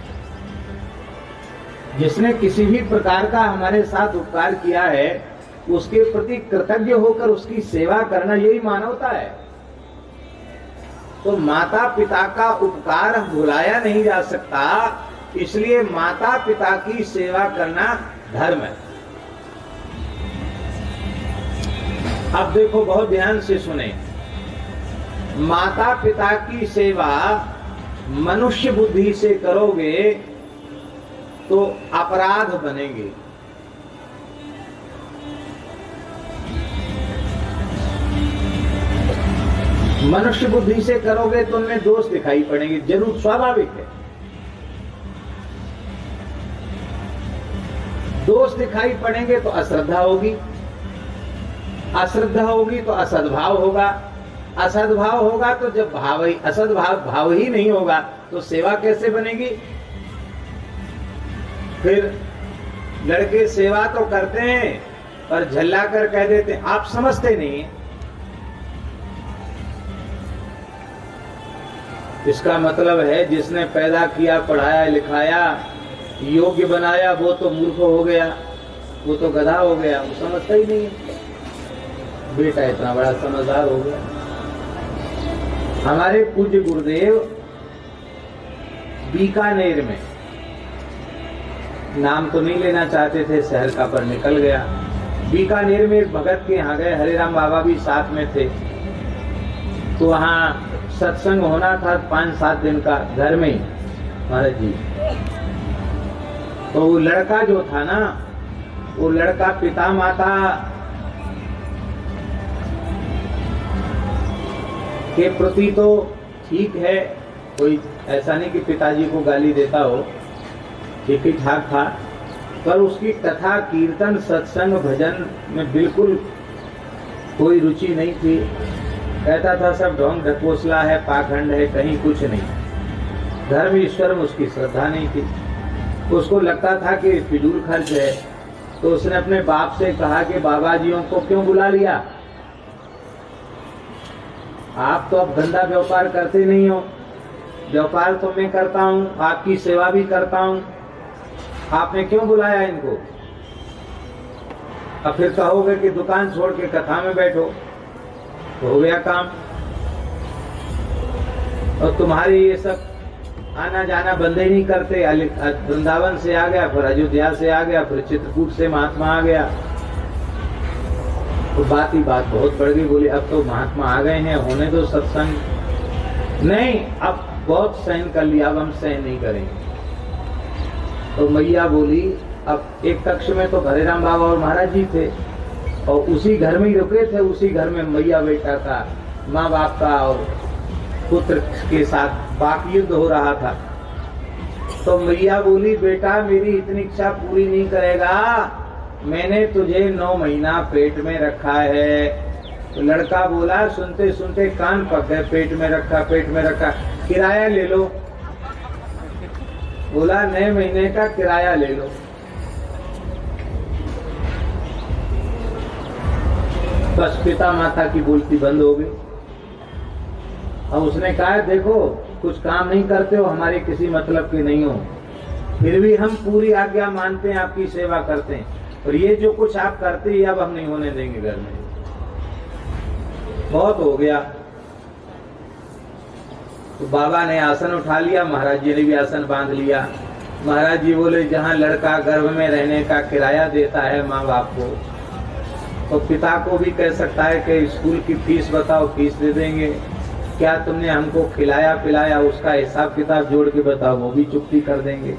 जिसने किसी भी प्रकार का हमारे साथ उपकार किया है, उसके प्रति कृतज्ञ होकर उसकी सेवा करना यही मानवता है। तो माता पिता का उपकार भुलाया नहीं जा सकता, इसलिए माता पिता की सेवा करना धर्म है। अब देखो, बहुत ध्यान से सुने। माता पिता की सेवा मनुष्य बुद्धि से करोगे तो अपराध बनेंगे। मनुष्य बुद्धि से करोगे तो उनमें दोष दिखाई पड़ेंगे, जरूर, स्वाभाविक है। दोष दिखाई पड़ेंगे तो अश्रद्धा होगी, अश्रद्धा होगी तो असद्भाव होगा, असद्भाव होगा तो जब भाव ही नहीं होगा तो सेवा कैसे बनेगी? फिर लड़के सेवा तो करते हैं पर झल्ला कर कह देते हैं, आप समझते नहीं। इसका मतलब है जिसने पैदा किया, पढ़ाया लिखाया, योग्य बनाया, वो तो मूर्ख हो गया, वो तो गधा हो गया, वो समझता ही नहीं। बेटा इतना बड़ा समझदार हो गया। हमारे पूज्य गुरुदेव बीकानेर में, नाम तो नहीं लेना चाहते थे शहर का, पर निकल गया। बीकानेर में एक भगत के यहाँ गए, हरिराम बाबा भी साथ में थे। तो वहाँ सत्संग होना था 5-7 दिन का, घर में ही महाराज जी। तो वो लड़का जो था ना, वो लड़का पिता माता के प्रति तो ठीक है, कोई ऐसा नहीं कि पिताजी को गाली देता हो, ठीक ही ठाक था, पर उसकी कथा कीर्तन सत्संग भजन में बिल्कुल कोई रुचि नहीं थी। कहता था सब ढोंग ढकोसला है, पाखंड है, कहीं कुछ नहीं। धर्म ईश्वर में उसकी श्रद्धा नहीं थी। उसको लगता था कि फिजूल खर्च है। तो उसने अपने बाप से कहा कि बाबा जियों को क्यों बुला लिया, आप तो अब धंधा व्यापार करते नहीं हो, व्यापार तो मैं करता हूँ, आपकी सेवा भी करता हूँ, आपने क्यों बुलाया इनको? अब फिर कहोगे कि दुकान छोड़ के कथा में बैठो, तो हो गया काम। और तुम्हारे ये सब आना जाना बंद ही नहीं करते। वृंदावन से आ गया, फिर अयोध्या से आ गया, फिर चित्रकूट से महात्मा आ गया। तो बात ही बात बहुत बढ़ गई। बोली अब तो महात्मा आ गए हैं, होने दो सत्संग। नहीं, अब बहुत सहन कर लिया, अब हम सहन नहीं करेंगे। तो मैया बोली, अब एक कक्ष में तो हरिराम बाबा और महाराज जी थे, और उसी घर में ही रुके थे। उसी घर में मैया बेटा का, माँ बाप का और पुत्र के साथ वाक युद्ध हो रहा था। तो मैया बोली, बेटा मेरी इतनी इच्छा पूरी नहीं करेगा, मैंने तुझे 9 महीना पेट में रखा है। तो लड़का बोला, सुनते सुनते कान पक गए, पेट में रखा, पेट में रखा, किराया ले लो। बोला 9 महीने का किराया ले लो। बस पिता माता की बोलती बंद हो गई। अब उसने कहा, देखो कुछ काम नहीं करते हो, हमारे किसी मतलब के नहीं हो, फिर भी हम पूरी आज्ञा मानते हैं, आपकी सेवा करते हैं, और ये जो कुछ आप करते हैं अब हम नहीं होने देंगे घर में, बहुत हो गया। तो बाबा ने आसन उठा लिया, महाराज जी ने भी आसन बांध लिया। महाराज जी बोले, जहाँ लड़का गर्भ में रहने का किराया देता है माँ बाप को, तो पिता को भी कह सकता है कि स्कूल की फीस बताओ, फीस दे देंगे। क्या तुमने हमको खिलाया पिलाया, उसका हिसाब किताब जोड़ के बताओ, वो भी चुप्पी कर देंगे।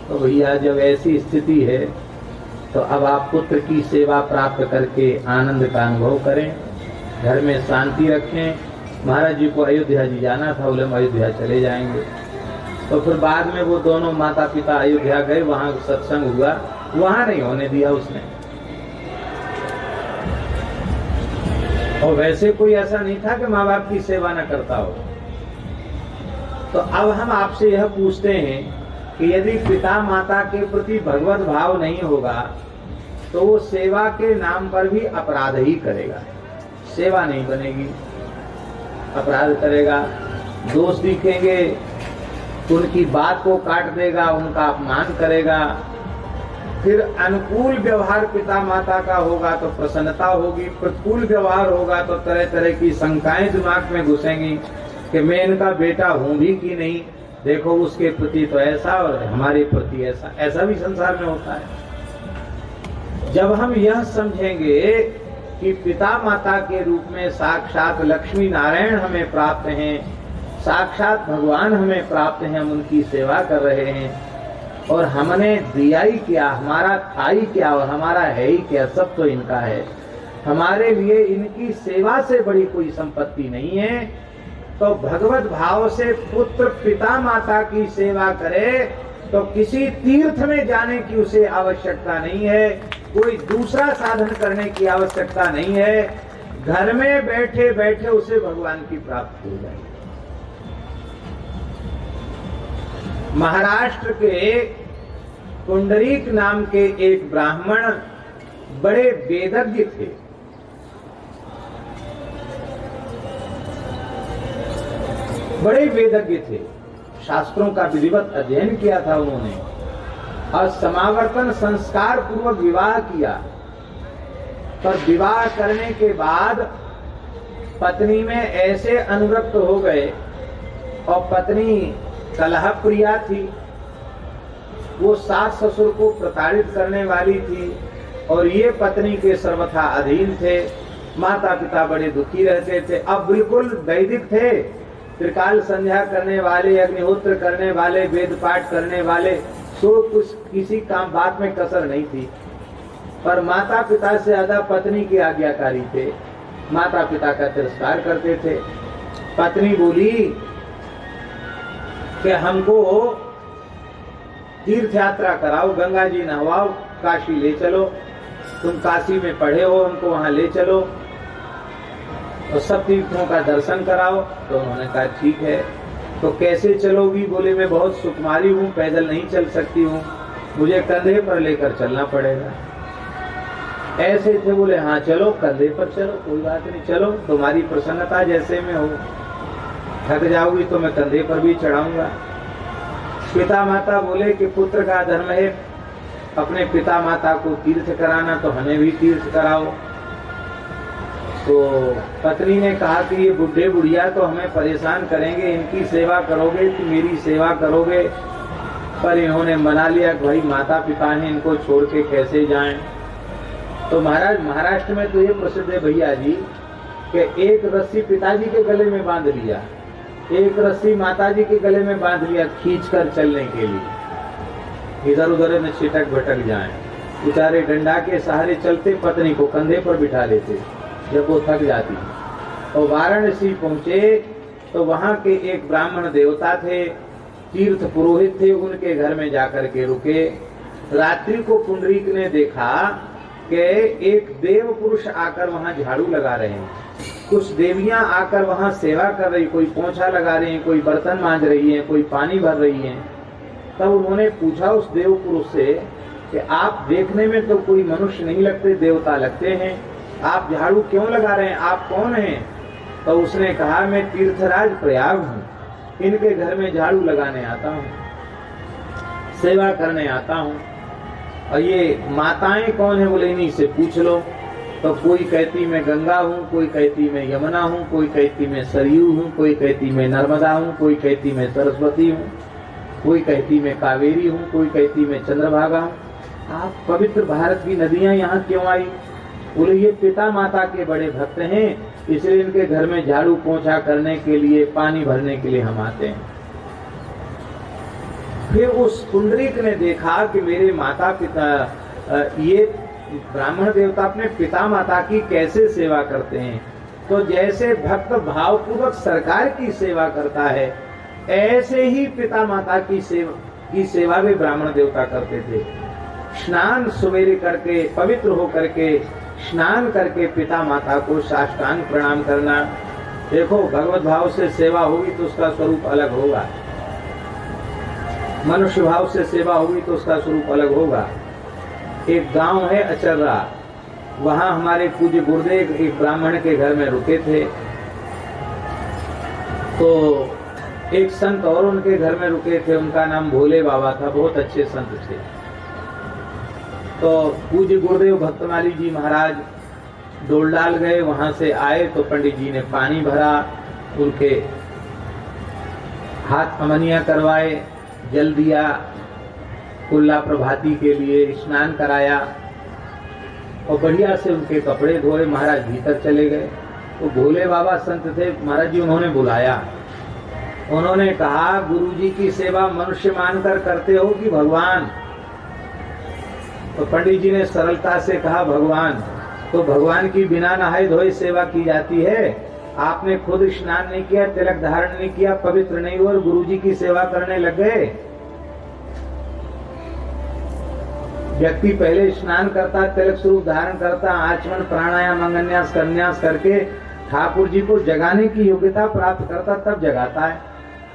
तो भैया जब ऐसी स्थिति है तो अब आप पुत्र की सेवा प्राप्त करके आनंद का अनुभव करें, घर में शांति रखें। महाराज जी को अयोध्या जी जाना था, बोले हम अयोध्या चले जाएंगे। तो फिर बाद में वो दोनों माता पिता अयोध्या गए, वहां सत्संग हुआ, वहां नहीं होने दिया उसने। और वैसे कोई ऐसा नहीं था कि माँ बाप की सेवा न करता हो। तो अब हम आपसे यह पूछते हैं कि यदि पिता माता के प्रति भगवत भाव नहीं होगा तो वो सेवा के नाम पर भी अपराध ही करेगा, सेवा नहीं बनेगी, अपराध करेगा, दोष दिखेंगे, उनकी बात को काट देगा, उनका अपमान करेगा। फिर अनुकूल व्यवहार पिता माता का होगा तो प्रसन्नता होगी, प्रतिकूल व्यवहार होगा तो तरह तरह की शंकाएं दिमाग में घुसेंगी कि मैं इनका बेटा हूं भी कि नहीं, देखो उसके प्रति तो ऐसा और हमारे प्रति ऐसा, ऐसा भी संसार में होता है। जब हम यह समझेंगे कि पिता माता के रूप में साक्षात लक्ष्मी नारायण हमें प्राप्त हैं, साक्षात भगवान हमें प्राप्त हैं, हम उनकी सेवा कर रहे हैं और हमने दिया ही क्या, हमारा था ही क्या और हमारा है ही क्या, सब तो इनका है, हमारे लिए इनकी सेवा से बड़ी कोई संपत्ति नहीं है। तो भगवत भाव से पुत्र पिता माता की सेवा करे तो किसी तीर्थ में जाने की उसे आवश्यकता नहीं है, कोई दूसरा साधन करने की आवश्यकता नहीं है, घर में बैठे बैठे उसे भगवान की प्राप्ति हो जाएगी। महाराष्ट्र के पुंडरीक नाम के एक ब्राह्मण बड़े वेदज्ञ थे। बड़े वेदज्ञ थे, शास्त्रों का विधिवत अध्ययन किया था उन्होंने और समावर्तन संस्कार पूर्वक विवाह किया। पर विवाह करने के बाद पत्नी में ऐसे अनुरक्त हो गए और पत्नी कलह प्रिया थी, वो सास ससुर को प्रताड़ित करने वाली थी और ये पत्नी के सर्वथा अधीन थे। माता पिता बड़े दुखी रहते थे। अब बिल्कुल वैदिक थे, त्रिकाल संध्या करने वाले, अग्निहोत्र करने वाले, वेद पाठ करने वाले, सो कुछ किसी काम बात में कसर नहीं थी। पर माता पिता से ज्यादा पत्नी के आज्ञाकारी थे, माता पिता का तिरस्कार करते थे। पत्नी बोली कि हमको तीर्थ यात्रा कराओ, गंगा जी नहवाओ, काशी ले चलो, तुम काशी में पढ़े हो, हमको वहां ले चलो और सब तीर्थों का दर्शन कराओ। तो उन्होंने कहा ठीक है। तो कैसे चलोगी? बोले मैं बहुत सुकुमारी हूँ, पैदल नहीं चल सकती हूँ, मुझे कंधे पर लेकर चलना पड़ेगा। ऐसे थे। बोले हाँ चलो, कंधे पर चलो, कोई बात नहीं, चलो, तुम्हारी प्रसन्नता जैसे में हो, थक जाओगी तो मैं कंधे पर भी चढ़ाऊंगा। पिता माता बोले कि पुत्र का धर्म है अपने पिता माता को तीर्थ कराना, तो हमें भी तीर्थ कराओ। तो पत्नी ने कहा कि ये बुढ़े बुढ़िया तो हमें परेशान करेंगे, इनकी सेवा करोगे कि मेरी सेवा करोगे? पर इन्होंने मना लिया कि भाई माता पिता हैं, इनको छोड़ के कैसे जाएं। तो महाराज महाराष्ट्र में तो ये प्रसिद्ध है भैया जी कि एक रस्सी पिताजी के गले में बांध लिया, एक रस्सी माताजी के गले में बांध लिया, खींचकर चलने के लिए, इधर उधर न छिटक भटक जाएं। बेचारे डंडा के सहारे चलते, पत्नी को कंधे पर बिठा लेते जब वो थक जाती। तो वाराणसी पहुंचे तो वहां के एक ब्राह्मण देवता थे, तीर्थ पुरोहित थे, उनके घर में जाकर के रुके। रात्रि को पुंडरीक ने देखा कि एक देव पुरुष आकर वहां झाड़ू लगा रहे हैं, कुछ देवियां आकर वहां सेवा कर रही, कोई पोंछा लगा रही हैं, कोई बर्तन मांज रही हैं, कोई पानी भर रही हैं। तब उन्होंने पूछा उस देव पुरुष से कि आप देखने में तो कोई मनुष्य नहीं लगते, देवता लगते हैं, आप झाड़ू क्यों लगा रहे हैं, आप कौन हैं? तो उसने कहा मैं तीर्थराज प्रयाग हूँ, इनके घर में झाड़ू लगाने आता हूँ, सेवा करने आता हूँ। और ये माताएं कौन है? बोले इन्हीं से पूछ लो। तो कोई कहती मैं गंगा हूँ, कोई कहती मैं यमुना हूँ, कोई कहती मैं सरयू हूँ, कोई कहती मैं नर्मदा हूँ, कोई कहती मैं सरस्वती हूँ, कोई कहती मैं कावेरी हूँ, कोई कहती मैं चंद्रभागा हूँ। आप पवित्र भारत की नदियां यहाँ क्यों आई? बोले ये पिता माता के बड़े भक्त हैं, इसलिए इनके घर में झाड़ू पोंछा करने के लिए, पानी भरने के लिए हम आते हैं। फिर उस पुंडरीक ने देखा कि मेरे माता पिता, ये ब्राह्मण देवता अपने पिता माता की कैसे सेवा करते हैं। तो जैसे भक्त भावपूर्वक सरकार की सेवा करता है, ऐसे ही पिता माता की सेवा भी ब्राह्मण देवता करते थे। स्नान सवेरे करके, पवित्र हो करके, स्नान करके पिता माता को साष्टांग प्रणाम करना। देखो, भगवत भाव से सेवा होगी तो उसका स्वरूप अलग होगा, मनुष्य भाव से सेवा होगी तो उसका स्वरूप अलग होगा। एक गांव है अचर्रा, वहां हमारे पूज्य गुरुदेव एक ब्राह्मण के घर में रुके थे। तो एक संत और उनके घर में रुके थे, उनका नाम भोले बाबा था, बहुत अच्छे संत थे। तो पूज्य गुरुदेव भक्तमाली जी महाराज डोलडाल गए, वहां से आए तो पंडित जी ने पानी भरा, उनके हाथ अमनिया करवाए, जल दिया, कुल्ला प्रभाती के लिए स्नान कराया और बढ़िया से उनके कपड़े धोए। महाराज भीतर चले गए। तो भोले बाबा संत थे, महाराज जी उन्होंने बुलाया। उन्होंने कहा, गुरुजी की सेवा मनुष्य मानकर करते हो कि भगवान? तो पंडित जी ने सरलता से कहा, भगवान। तो भगवान की बिना नहाए धोए सेवा की जाती है? आपने खुद स्नान नहीं किया, तिलक धारण नहीं किया, पवित्र नहीं हुआ और गुरुजी की सेवा करने लग गए। व्यक्ति पहले स्नान करता, तिलक स्वरूप धारण करता, आचमन प्राणायाम अंगन्यास कन्यास करके ठाकुर जी को जगाने की योग्यता प्राप्त करता, तब जगाता है।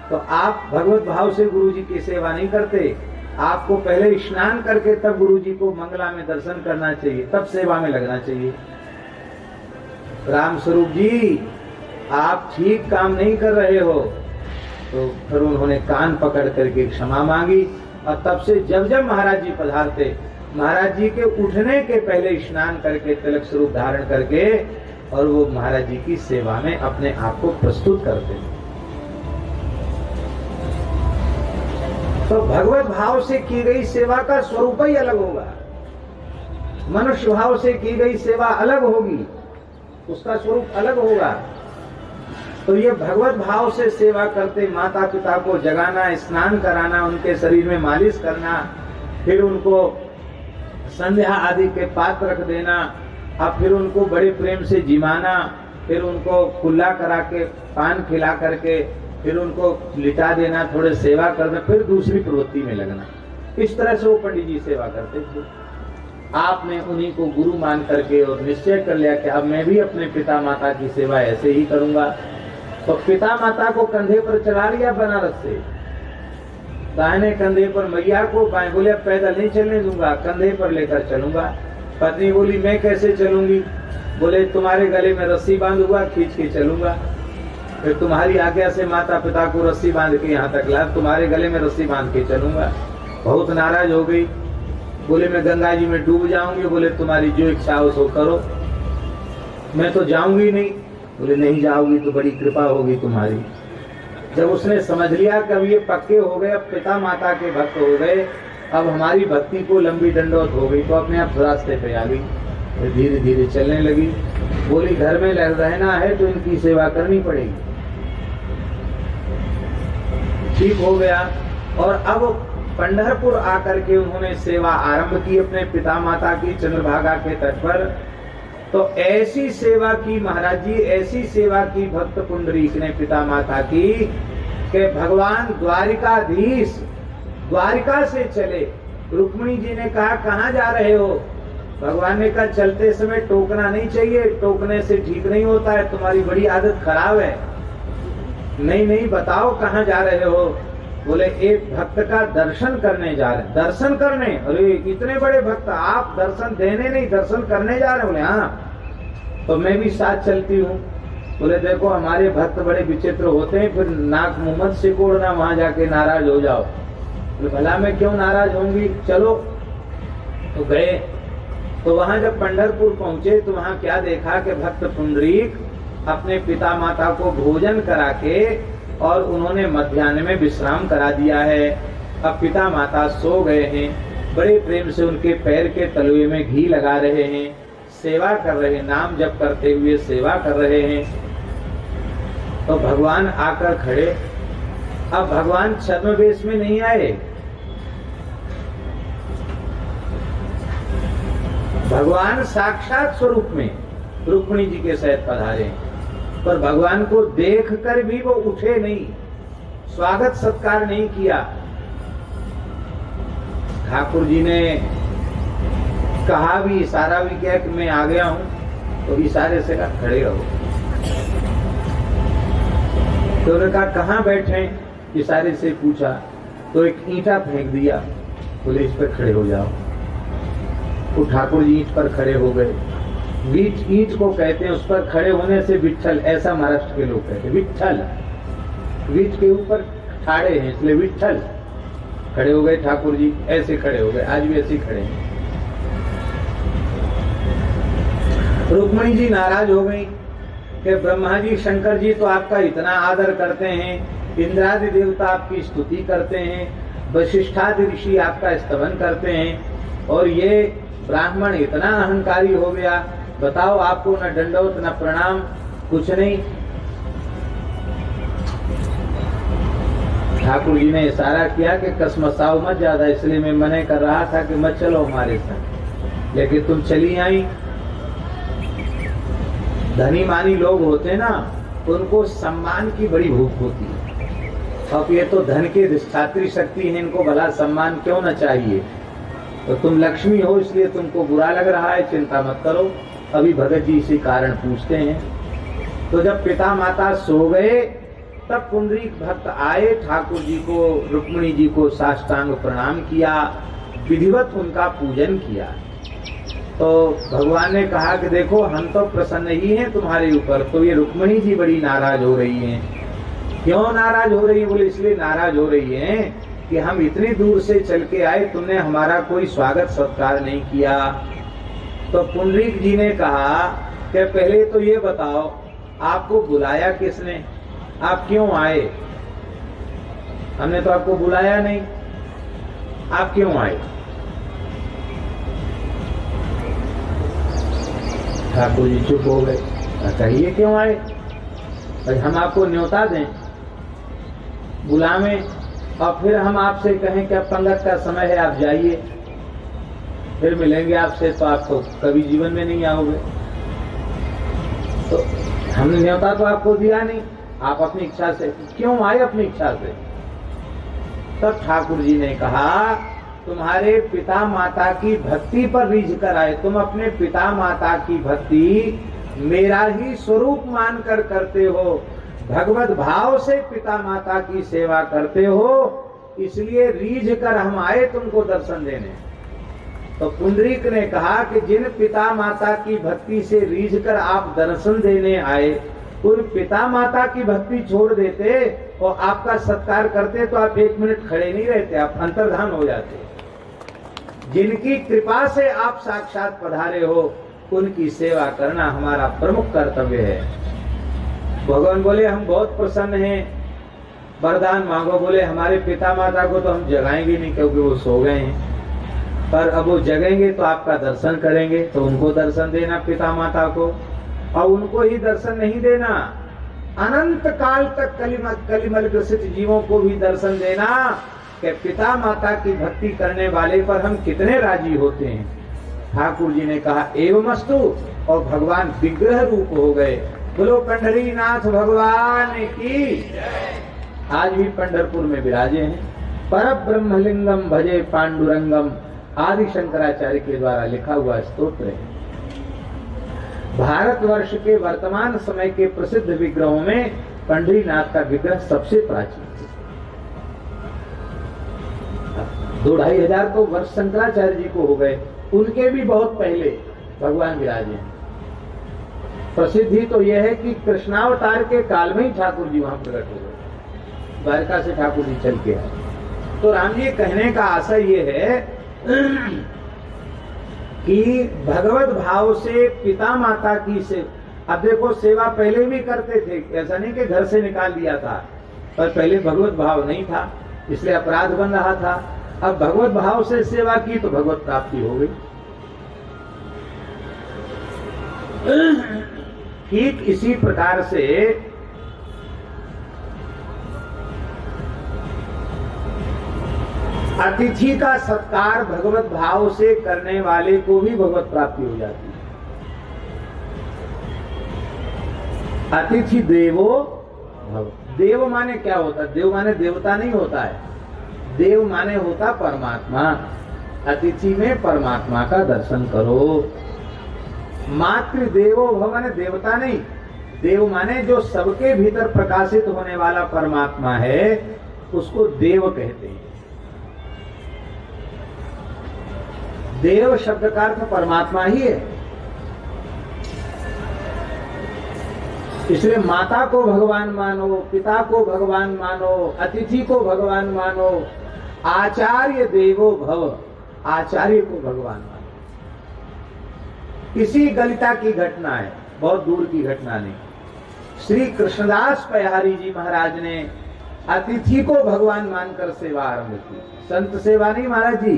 तो आप भगवत भाव से गुरु जी की सेवा नहीं करते। आपको पहले स्नान करके तब गुरु जी को मंगला में दर्शन करना चाहिए, तब सेवा में लगना चाहिए। राम स्वरूप जी, आप ठीक काम नहीं कर रहे हो। तो फिर उन्होंने कान पकड़ करके क्षमा मांगी। और तब से जब जब महाराज जी पधारते, महाराज जी के उठने के पहले स्नान करके, तिलक स्वरूप धारण करके, और वो महाराज जी की सेवा में अपने आप को प्रस्तुत करते। तो भगवत भाव से की गई सेवा का स्वरूप ही अलग होगा, मनुष्य भाव से की गई सेवा अलग होगी, उसका स्वरूप अलग होगा। तो ये भगवत भाव से सेवा करते, माता पिता को जगाना, स्नान कराना, उनके शरीर में मालिश करना, फिर उनको संध्या आदि के पात्र रख देना, अब फिर उनको बड़े प्रेम से जिमाना, फिर उनको कुल्ला करा के पान खिला करके फिर उनको लिटा देना, थोड़े सेवा करना, फिर दूसरी प्रवृत्ति में लगना। इस तरह से वो पंडित जी सेवा करते थे। आपने उन्हीं को गुरु मान करके और निश्चय कर लिया कि अब मैं भी अपने पिता माता की सेवा ऐसे ही करूंगा। तो पिता माता को कंधे पर चढ़ा लिया बनारस से, दाहिने कंधे पर मैया को, बाएं बोले पैदल नहीं चलने दूंगा, कंधे पर लेकर चलूंगा। पत्नी बोली मैं कैसे चलूंगी? बोले तुम्हारे गले में रस्सी बांधूंगा, खींच के चलूंगा। फिर तुम्हारी आज्ञा से माता पिता को रस्सी बांध के यहाँ तक ला, तुम्हारे गले में रस्सी बांध के चलूंगा। बहुत नाराज हो गई, बोले मैं गंगा जी में डूब जाऊंगी। बोले तुम्हारी जो इच्छा हो सो करो, मैं तो जाऊंगी नहीं। बोले नहीं जाओगी तो बड़ी कृपा होगी तुम्हारी। जब उसने समझ लिया कि अब ये पक्के हो गए, अब पिता माता के भक्त हो गए, अब हमारी भक्ति को लंबी दंडवत हो गई, तो अपने आप रास्ते पे आ गई, धीरे धीरे चलने लगी। बोली घर में रहना है तो इनकी सेवा करनी पड़ेगी। ठीक हो गया। और अब पंढरपुर आकर के उन्होंने सेवा आरंभ की अपने पिता माता की, चंद्रभागा के तट पर। तो ऐसी सेवा की महाराज जी, ऐसी सेवा की भक्त पुंडरीक ने पिता माता की कि भगवान द्वारिकाधीश द्वारिका से चले। रुक्मिणी जी ने कहा कहाँ जा रहे हो? भगवान ने कहा चलते समय टोकना नहीं चाहिए, टोकने से ठीक नहीं होता है, तुम्हारी बड़ी आदत खराब है। नहीं नहीं बताओ कहाँ जा रहे हो? बोले एक भक्त का दर्शन करने जा रहे। दर्शन करने? अरे इतने बड़े भक्त, आप दर्शन देने नहीं दर्शन करने जा रहे? बोले हाँ, तो मैं भी साथ चलती हूँ। बोले देखो हमारे भक्त बड़े विचित्र होते हैं, फिर नाक मुंह मत सिकोड़ना, वहां जाके नाराज हो जाओ। बोले भला मैं क्यों नाराज होंगी, चलो। तो गए। तो वहां जब पंढरपुर पहुंचे तो वहां क्या देखा कि भक्त पुंडरीक अपने पिता माता को भोजन करा के और उन्होंने मध्याह्न में विश्राम करा दिया है। अब पिता माता सो गए हैं, बड़े प्रेम से उनके पैर के तलवे में घी लगा रहे हैं, सेवा कर रहे हैं, नाम जप करते हुए सेवा कर रहे हैं, तो भगवान आकर खड़े। अब भगवान छद्मवेश में नहीं आए, भगवान साक्षात स्वरूप में रुक्मिणी जी के सहित पधारे, पर भगवान को देखकर भी वो उठे नहीं, स्वागत सत्कार नहीं किया। ठाकुर जी ने कहा भी, इशारा भी किया कि मैं आ गया हूं, तो इशारे से कहा खड़े रहो। तो उन्होंने कहा कहां बैठे, इशारे से पूछा, तो एक ईंटा फेंक दिया, बोले इस पर खड़े हो जाओ। तो ठाकुर जी ईंट पर खड़े हो गए। ईंट को कहते हैं, उस पर खड़े होने से विट्ठल, ऐसा महाराष्ट्र के लोग कहते हैं, विट्ठल, ईंट के ऊपर ठाड़े हैं इसलिए विट्ठल। खड़े हो गए ठाकुर जी, ऐसे खड़े हो गए, आज भी ऐसे खड़े हैं। रुक्मिणी जी नाराज हो गई कि ब्रह्मा जी शंकर जी तो आपका इतना आदर करते हैं, इंद्रादि देवता आपकी स्तुति करते हैं, वशिष्ठादि ऋषि आपका स्तवन करते हैं, और ये ब्राह्मण इतना अहंकारी हो गया, बताओ आपको न दंडवत न प्रणाम, कुछ नहीं। ठाकुर जी ने इशारा किया कि कसमसाओ मत ज्यादा, इसलिए मैं मना कर रहा था कि मत चलो हमारे संग, लेकिन तुम चली आई। धनी मानी लोग होते ना, उनको सम्मान की बड़ी भूख होती है। अब ये तो धन के अधिष्ठात्री शक्ति है, इनको भला सम्मान क्यों न चाहिए। तो तुम लक्ष्मी हो इसलिए तुमको बुरा लग रहा है, चिंता मत करो। अभी भगत जी इसी कारण पूछते हैं। तो जब पिता माता सो गए, तब पुंडरीक भक्त आए, ठाकुर जी को, रुक्मिणी जी को साष्टांग प्रणाम किया, विधिवत उनका पूजन किया। तो भगवान ने कहा कि देखो हम तो प्रसन्न ही हैं तुम्हारे ऊपर, तो ये रुक्मिणी जी बड़ी नाराज हो रही हैं। क्यों नाराज हो रही है? बोले इसलिए नाराज हो रही हैं कि हम इतनी दूर से चल के आए, तुमने हमारा कोई स्वागत सत्कार नहीं किया। तो पुंडरीक जी ने कहा कि पहले तो ये बताओ आपको बुलाया किसने, आप क्यों आए? हमने तो आपको बुलाया नहीं, आप क्यों आए? ठाकुर जी चुप हो गए। कहिए क्यों आए? भाई हम आपको न्योता दें, बुलावें, और फिर हम आपसे कहें कि अब पंगत का समय है, आप जाइए, फिर मिलेंगे आपसे, तो आप तो कभी जीवन में नहीं आओगे। तो हमने न्योता तो आपको दिया नहीं, आप अपनी इच्छा से क्यों आए? अपनी इच्छा से। तब ठाकुर जी ने कहा तुम्हारे पिता माता की भक्ति पर रीझ कर आए, तुम अपने पिता माता की भक्ति मेरा ही स्वरूप मानकर करते हो, भगवत भाव से पिता माता की सेवा करते हो, इसलिए रीझ कर हम आए तुमको दर्शन देने। तो पुंडरीक ने कहा कि जिन पिता माता की भक्ति से रीझ कर आप दर्शन देने आए, उन पिता माता की भक्ति छोड़ देते और आपका सत्कार करते तो आप 1 मिनट खड़े नहीं रहते, आप अंतर्धान हो जाते। जिनकी कृपा से आप साक्षात पधारे हो, उनकी सेवा करना हमारा प्रमुख कर्तव्य है। भगवान बोले हम बहुत प्रसन्न हैं, वरदान मांगो। बोले हमारे पिता माता को तो हम जगाएंगे नहीं क्योंकि वो सो गए हैं, पर अब वो जगेंगे तो आपका दर्शन करेंगे, तो उनको दर्शन देना पिता माता को, और उनको ही दर्शन नहीं देना, अनंत काल तक कलिमल ग्रसित जीवों को भी दर्शन देना कि पिता माता की भक्ति करने वाले पर हम कितने राजी होते हैं। ठाकुर जी ने कहा एवमस्तु, और भगवान विग्रह रूप हो गए। बोलो पंढरीनाथ भगवान की। आज भी पंढरपुर में विराजे हैं। पर ब्रह्मलिंगम भजे पांडुरंगम आदि शंकराचार्य के द्वारा लिखा हुआ स्तोत्र है। भारतवर्ष के वर्तमान समय के प्रसिद्ध विग्रहों में पंढरीनाथ का विग्रह सबसे प्राचीन है। 2-2,500 तो वर्ष शंकराचार्य जी को हो गए, उनके भी बहुत पहले भगवान विराजे हैं। प्रसिद्धि तो यह है कि कृष्णावतार के काल में ही ठाकुर जी वहां प्रकट हो गए, द्वारका से ठाकुर जी चल के आए। तो राम जी कहने का आशय ये है कि भगवत भाव से पिता माता की से, अब देखो सेवा पहले भी करते थे, ऐसा नहीं कि घर से निकाल दिया था, पर पहले भगवत भाव नहीं था इसलिए अपराध बन रहा था। अब भगवत भाव से सेवा की तो भगवत प्राप्ति हो गई। ठीक इसी प्रकार से अतिथि का सत्कार भगवत भाव से करने वाले को भी भगवत प्राप्ति हो जाती है। अतिथि देवो भव। देव माने क्या होता है? देव माने देवता नहीं होता है, देव माने होता परमात्मा। अतिथि में परमात्मा का दर्शन करो। मातृ देवो भव माने देवता नहीं, देव माने जो सबके भीतर प्रकाशित होने वाला परमात्मा है, उसको देव कहते हैं। देव शब्द का अर्थ परमात्मा ही है। इसलिए माता को भगवान मानो, पिता को भगवान मानो, अतिथि को भगवान मानो, आचार्य देवो भव, आचार्य को भगवान मानो। इसी गलिता की घटना है, बहुत दूर की घटना नहीं। श्री कृष्णदास पयहारी जी महाराज ने अतिथि को भगवान मानकर सेवा आरंभ की। संत सेवा नहीं महाराज जी,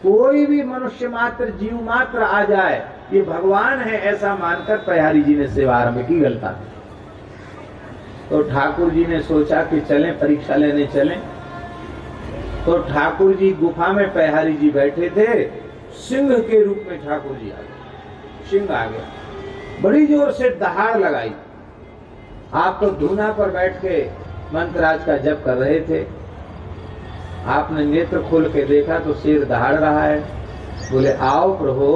कोई भी मनुष्य मात्र जीव मात्र आ जाए ये भगवान है ऐसा मानकर पयहारी जी ने सेवा आरंभ की। गलता तो ठाकुर जी ने सोचा कि चलें परीक्षा लेने चलें। तो ठाकुर जी गुफा में पयहारी जी बैठे थे, सिंह के रूप में ठाकुर जी आ गए। सिंह आ गया, बड़ी जोर से दहाड़ लगाई। आप तो धूना पर बैठ के मंत्रराज का जप कर रहे थे, आपने नेत्र खोल के देखा तो शेर दहाड़ रहा है। बोले आओ प्रभु,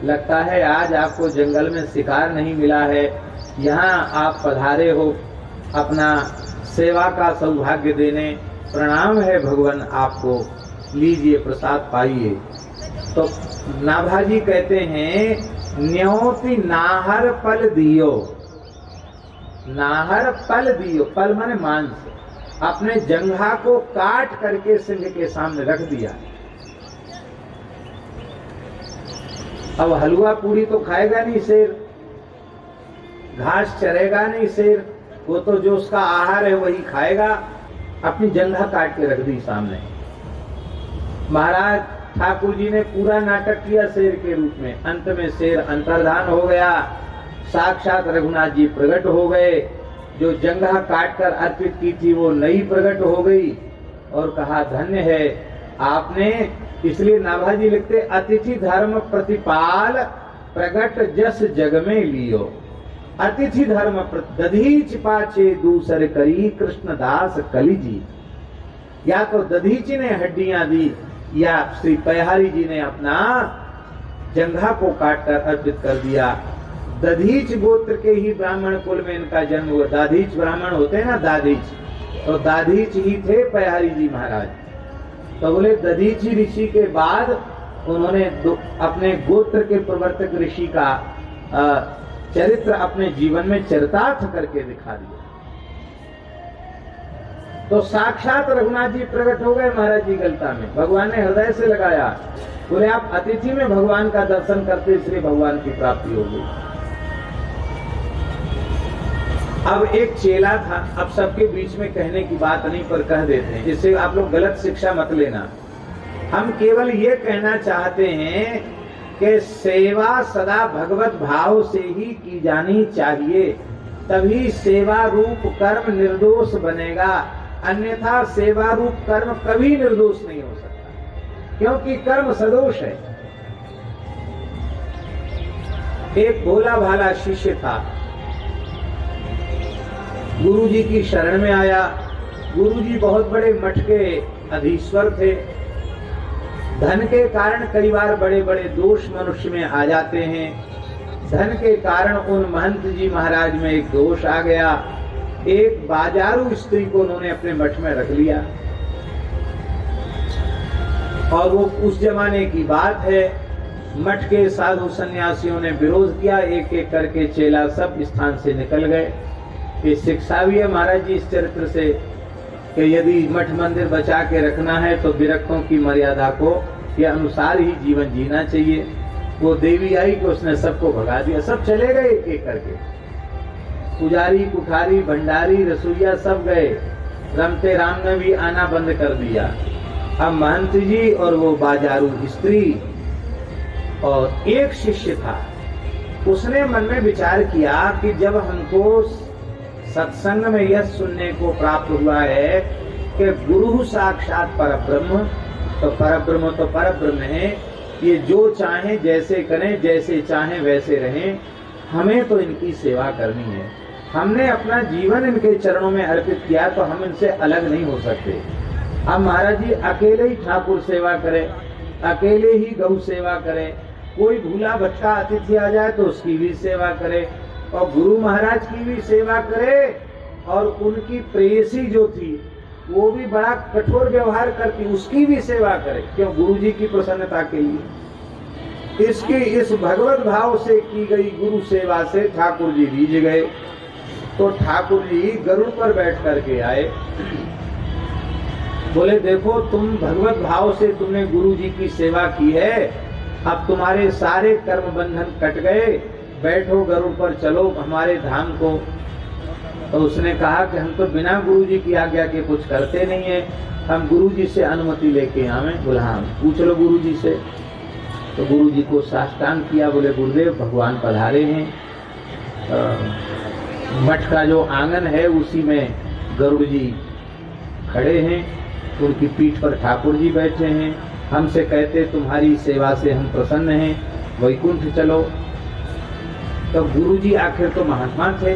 लगता है आज आपको जंगल में शिकार नहीं मिला है, यहाँ आप पधारे हो अपना सेवा का सौभाग्य देने। प्रणाम है भगवान आपको, लीजिए प्रसाद पाइए। तो नाभाजी कहते हैं न्योति नाहर पल दियो। नाहर पल दियो, पल माने मांस। अपने जंघा को काट करके सिंह के सामने रख दिया। अब हलवा पूरी तो खाएगा नहीं शेर, घास चरेगा नहीं शेर, वो तो जो उसका आहार है वही खाएगा। अपनी जंघा काट के रख दी सामने। महाराज ठाकुर जी ने पूरा नाटक किया शेर के रूप में। अंत में शेर अंतर्धान हो गया, साक्षात रघुनाथ जी प्रकट हो गए। जो जंघा काटकर अर्पित की थी वो नई प्रकट हो गई और कहा धन्य है आपने। इसलिए नाभाजी लिखते अतिथि धर्म प्रतिपाल प्रगट जस जग में लियो। अतिथि धर्म दधीच पाछे दूसर करी कृष्णदास कली जी। या तो दधीच ने हड्डियां दी या श्री पयहारी जी ने अपना जंघा को काटकर अर्पित कर दिया। दधीच गोत्र के ही ब्राह्मण कुल में इनका जन्म हुआ। दाधीच ब्राह्मण होते हैं ना, दाधीच, तो दाधीच ही थे पयहारी जी महाराज। तो बोले दधीची ऋषि के बाद उन्होंने अपने गोत्र के प्रवर्तक ऋषि का चरित्र अपने जीवन में चरितार्थ करके दिखा दिया। तो साक्षात रघुनाथ जी प्रकट हो गए महाराज जी गलता में। भगवान ने हृदय से लगाया, बोले आप अतिथि में भगवान का दर्शन करते इसलिए भगवान की प्राप्ति हो गई। अब एक चेला था, अब सबके बीच में कहने की बात नहीं पर कह देते हैं, इससे आप लोग गलत शिक्षा मत लेना। हम केवल ये कहना चाहते हैं कि सेवा सदा भगवत भाव से ही की जानी चाहिए, तभी सेवा रूप कर्म निर्दोष बनेगा। अन्यथा सेवा रूप कर्म कभी निर्दोष नहीं हो सकता, क्योंकि कर्म सदोष है। एक भोला भाला शिष्य था, गुरुजी की शरण में आया। गुरुजी बहुत बड़े मठ के अधीश्वर थे। धन के कारण कई बार बड़े बड़े दोष मनुष्य में आ जाते हैं। धन के कारण उन महंत जी महाराज में एक दोष आ गया। एक बाजारू स्त्री को उन्होंने अपने मठ में रख लिया और वो उस जमाने की बात है। मठ के साधु सन्यासियों ने विरोध किया, एक एक करके चेला सब स्थान से निकल गए। ये शिक्षा भी है महाराज जी इस चरित्र से कि यदि मठ मंदिर बचा के रखना है तो विरक्तों की मर्यादा को के अनुसार ही जीवन जीना चाहिए। वो देवी आई कि उसने सबको भगा दिया, सब चले गए एक एक करके। पुजारी, कुठारी, भंडारी, रसोईया सब गए। रमते राम ने भी आना बंद कर दिया। अब महंत जी और वो बाजारू स्त्री और एक शिष्य था। उसने मन में विचार किया कि जब हमको सत्संग में यह सुनने को प्राप्त हुआ है कि गुरु साक्षात परब्रह्म, तो परब्रह्म तो परब्रह्म है, ये जो चाहे जैसे करें, जैसे चाहे वैसे रहें, हमें तो इनकी सेवा करनी है। हमने अपना जीवन इनके चरणों में अर्पित किया तो हम इनसे अलग नहीं हो सकते। अब महाराज जी अकेले ही ठाकुर सेवा करें, अकेले ही गौ सेवा करें, कोई भूला भटका अतिथि आ जाए तो उसकी भी सेवा करे, और गुरु महाराज की भी सेवा करे, और उनकी प्रेयसी जो थी वो भी बड़ा कठोर व्यवहार करती, उसकी भी सेवा करे, क्यों? गुरु जी की प्रसन्नता के लिए। इसकी इस भगवत भाव से की गई गुरु सेवा से ठाकुर जी रीझ गए। तो ठाकुर जी गरुड़ पर बैठ करके आए, बोले देखो तुम भगवत भाव से तुमने गुरु जी की सेवा की है, अब तुम्हारे सारे कर्म बंधन कट गए, बैठो गरुड़ पर चलो हमारे धाम को। तो उसने कहा कि हम तो बिना गुरु जी की आज्ञा के कुछ करते नहीं है, हम गुरु जी से अनुमति लेके आवे। बोला हाँ पूछ लो गुरु जी से। तो गुरु जी को साष्टांग किया, बोले गुरुदेव भगवान पधारे हैं, मठ का जो आंगन है उसी में गरुड़ जी खड़े हैं, उनकी पीठ पर ठाकुर जी बैठे हैं, हमसे कहते तुम्हारी सेवा से हम प्रसन्न हैं, वैकुंठ चलो। तो गुरु जी आखिर तो महात्मा थे,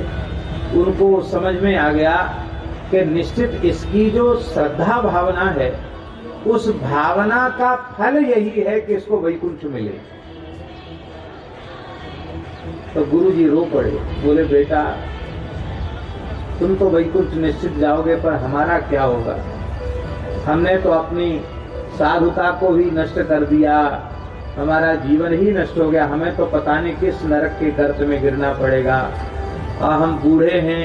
उनको समझ में आ गया कि निश्चित इसकी जो श्रद्धा भावना है उस भावना का फल यही है कि इसको वैकुंठ मिले। तो गुरु जी रो पड़े, बोले बेटा तुम तो वैकुंठ निश्चित जाओगे, पर हमारा क्या होगा? हमने तो अपनी साधुता को ही नष्ट कर दिया, हमारा जीवन ही नष्ट हो गया, हमें तो पता नहीं किस नरक के गर्त में गिरना पड़ेगा, और हम बूढ़े हैं,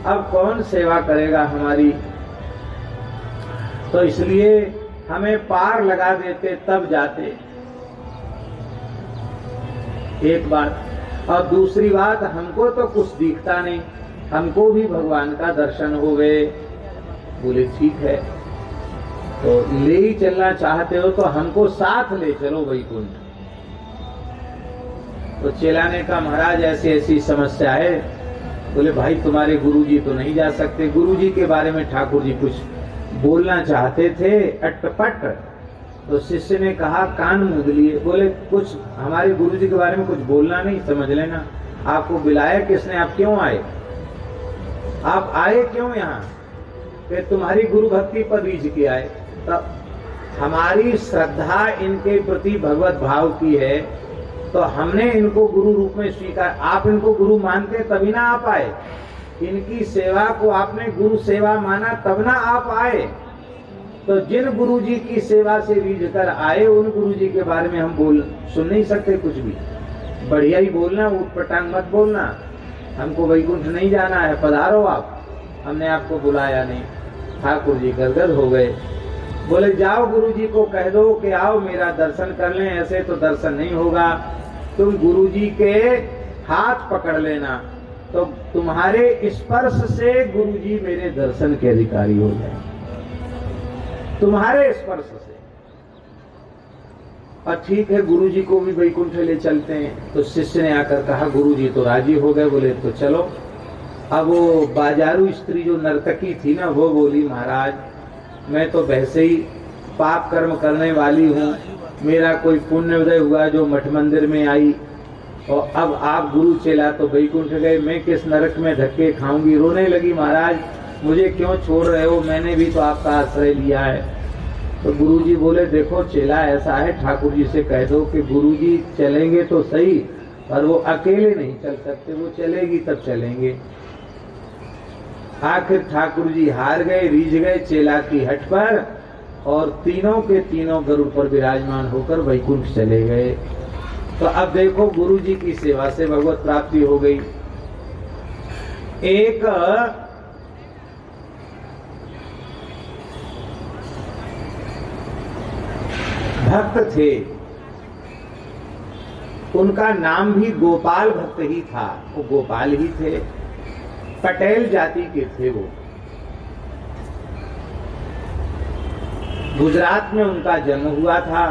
अब कौन सेवा करेगा हमारी? तो इसलिए हमें पार लगा देते तब जाते। एक बात, और दूसरी बात हमको तो कुछ दिखता नहीं, हमको भी भगवान का दर्शन हो गए। बोले ठीक है, तो ले ही चलना चाहते हो तो हमको साथ ले चलो वैकुंठ। तो चेला ने कहा महाराज ऐसी ऐसी समस्या है। बोले भाई तुम्हारे गुरुजी तो नहीं जा सकते। गुरुजी के बारे में ठाकुर जी कुछ बोलना चाहते थे अटपट। तो शिष्य ने कहा कान मूंद लिए। बोले कुछ हमारे गुरुजी के बारे में कुछ बोलना नहीं, समझ लेना। आपको बुलाया किसने, आप क्यों आए, आप आए क्यों यहाँ? कि तुम्हारी गुरु भक्ति पर रीझ के आए। तब हमारी श्रद्धा इनके प्रति भगवत भाव की है, तो हमने इनको गुरु रूप में स्वीकार। आप इनको गुरु मानते तभी ना आप आए, इनकी सेवा को आपने गुरु सेवा माना तब ना आप आए। तो जिन गुरु जी की सेवा से रीझ कर आए उन गुरु जी के बारे में हम सुन नहीं सकते कुछ भी। बढ़िया ही बोलना, ऊटपटांग मत बोलना। हमको वैकुंठ नहीं जाना है, पधारो आप, हमने आपको बुलाया नहीं। ठाकुर जी गदगद हो गए। बोले जाओ गुरु जी को कह दो कि आओ मेरा दर्शन कर लें, ऐसे तो दर्शन नहीं होगा। तुम गुरु जी के हाथ पकड़ लेना, तो तुम्हारे स्पर्श से गुरु जी मेरे दर्शन के अधिकारी हो जाए, तुम्हारे स्पर्श से। और ठीक है गुरु जी को भी वैकुंठ ले चलते हैं। तो शिष्य ने आकर कहा गुरु जी तो राजी हो गए। बोले तो चलो। अब वो बाजारू स्त्री जो नर्तकी थी ना, वो बोली महाराज मैं तो वैसे ही पाप कर्म करने वाली हूँ, मेरा कोई पुण्य उदय हुआ जो मठ मंदिर में आई, और अब आप गुरु चेला तो वैकुंठ गए, मैं किस नरक में धक्के खाऊंगी। रोने लगी महाराज मुझे क्यों छोड़ रहे हो, मैंने भी तो आपका आश्रय लिया है। तो गुरु जी बोले देखो चेला ऐसा है, ठाकुर जी से कह दो कि गुरु जी चलेंगे तो सही, पर वो अकेले नहीं चल सकते, वो चलेगी तब चलेंगे। आखिर ठाकुर जी हार गए, रीझ गए चेला की हट पर, और तीनों के तीनों गरुड़ पर विराजमान होकर वैकुंठ चले गए। तो अब देखो गुरु जी की सेवा से भगवत प्राप्ति हो गई। एक भक्त थे, उनका नाम भी गोपाल भक्त ही था, वो गोपाल ही थे, पटेल जाति के थे। वो गुजरात में उनका जन्म हुआ था,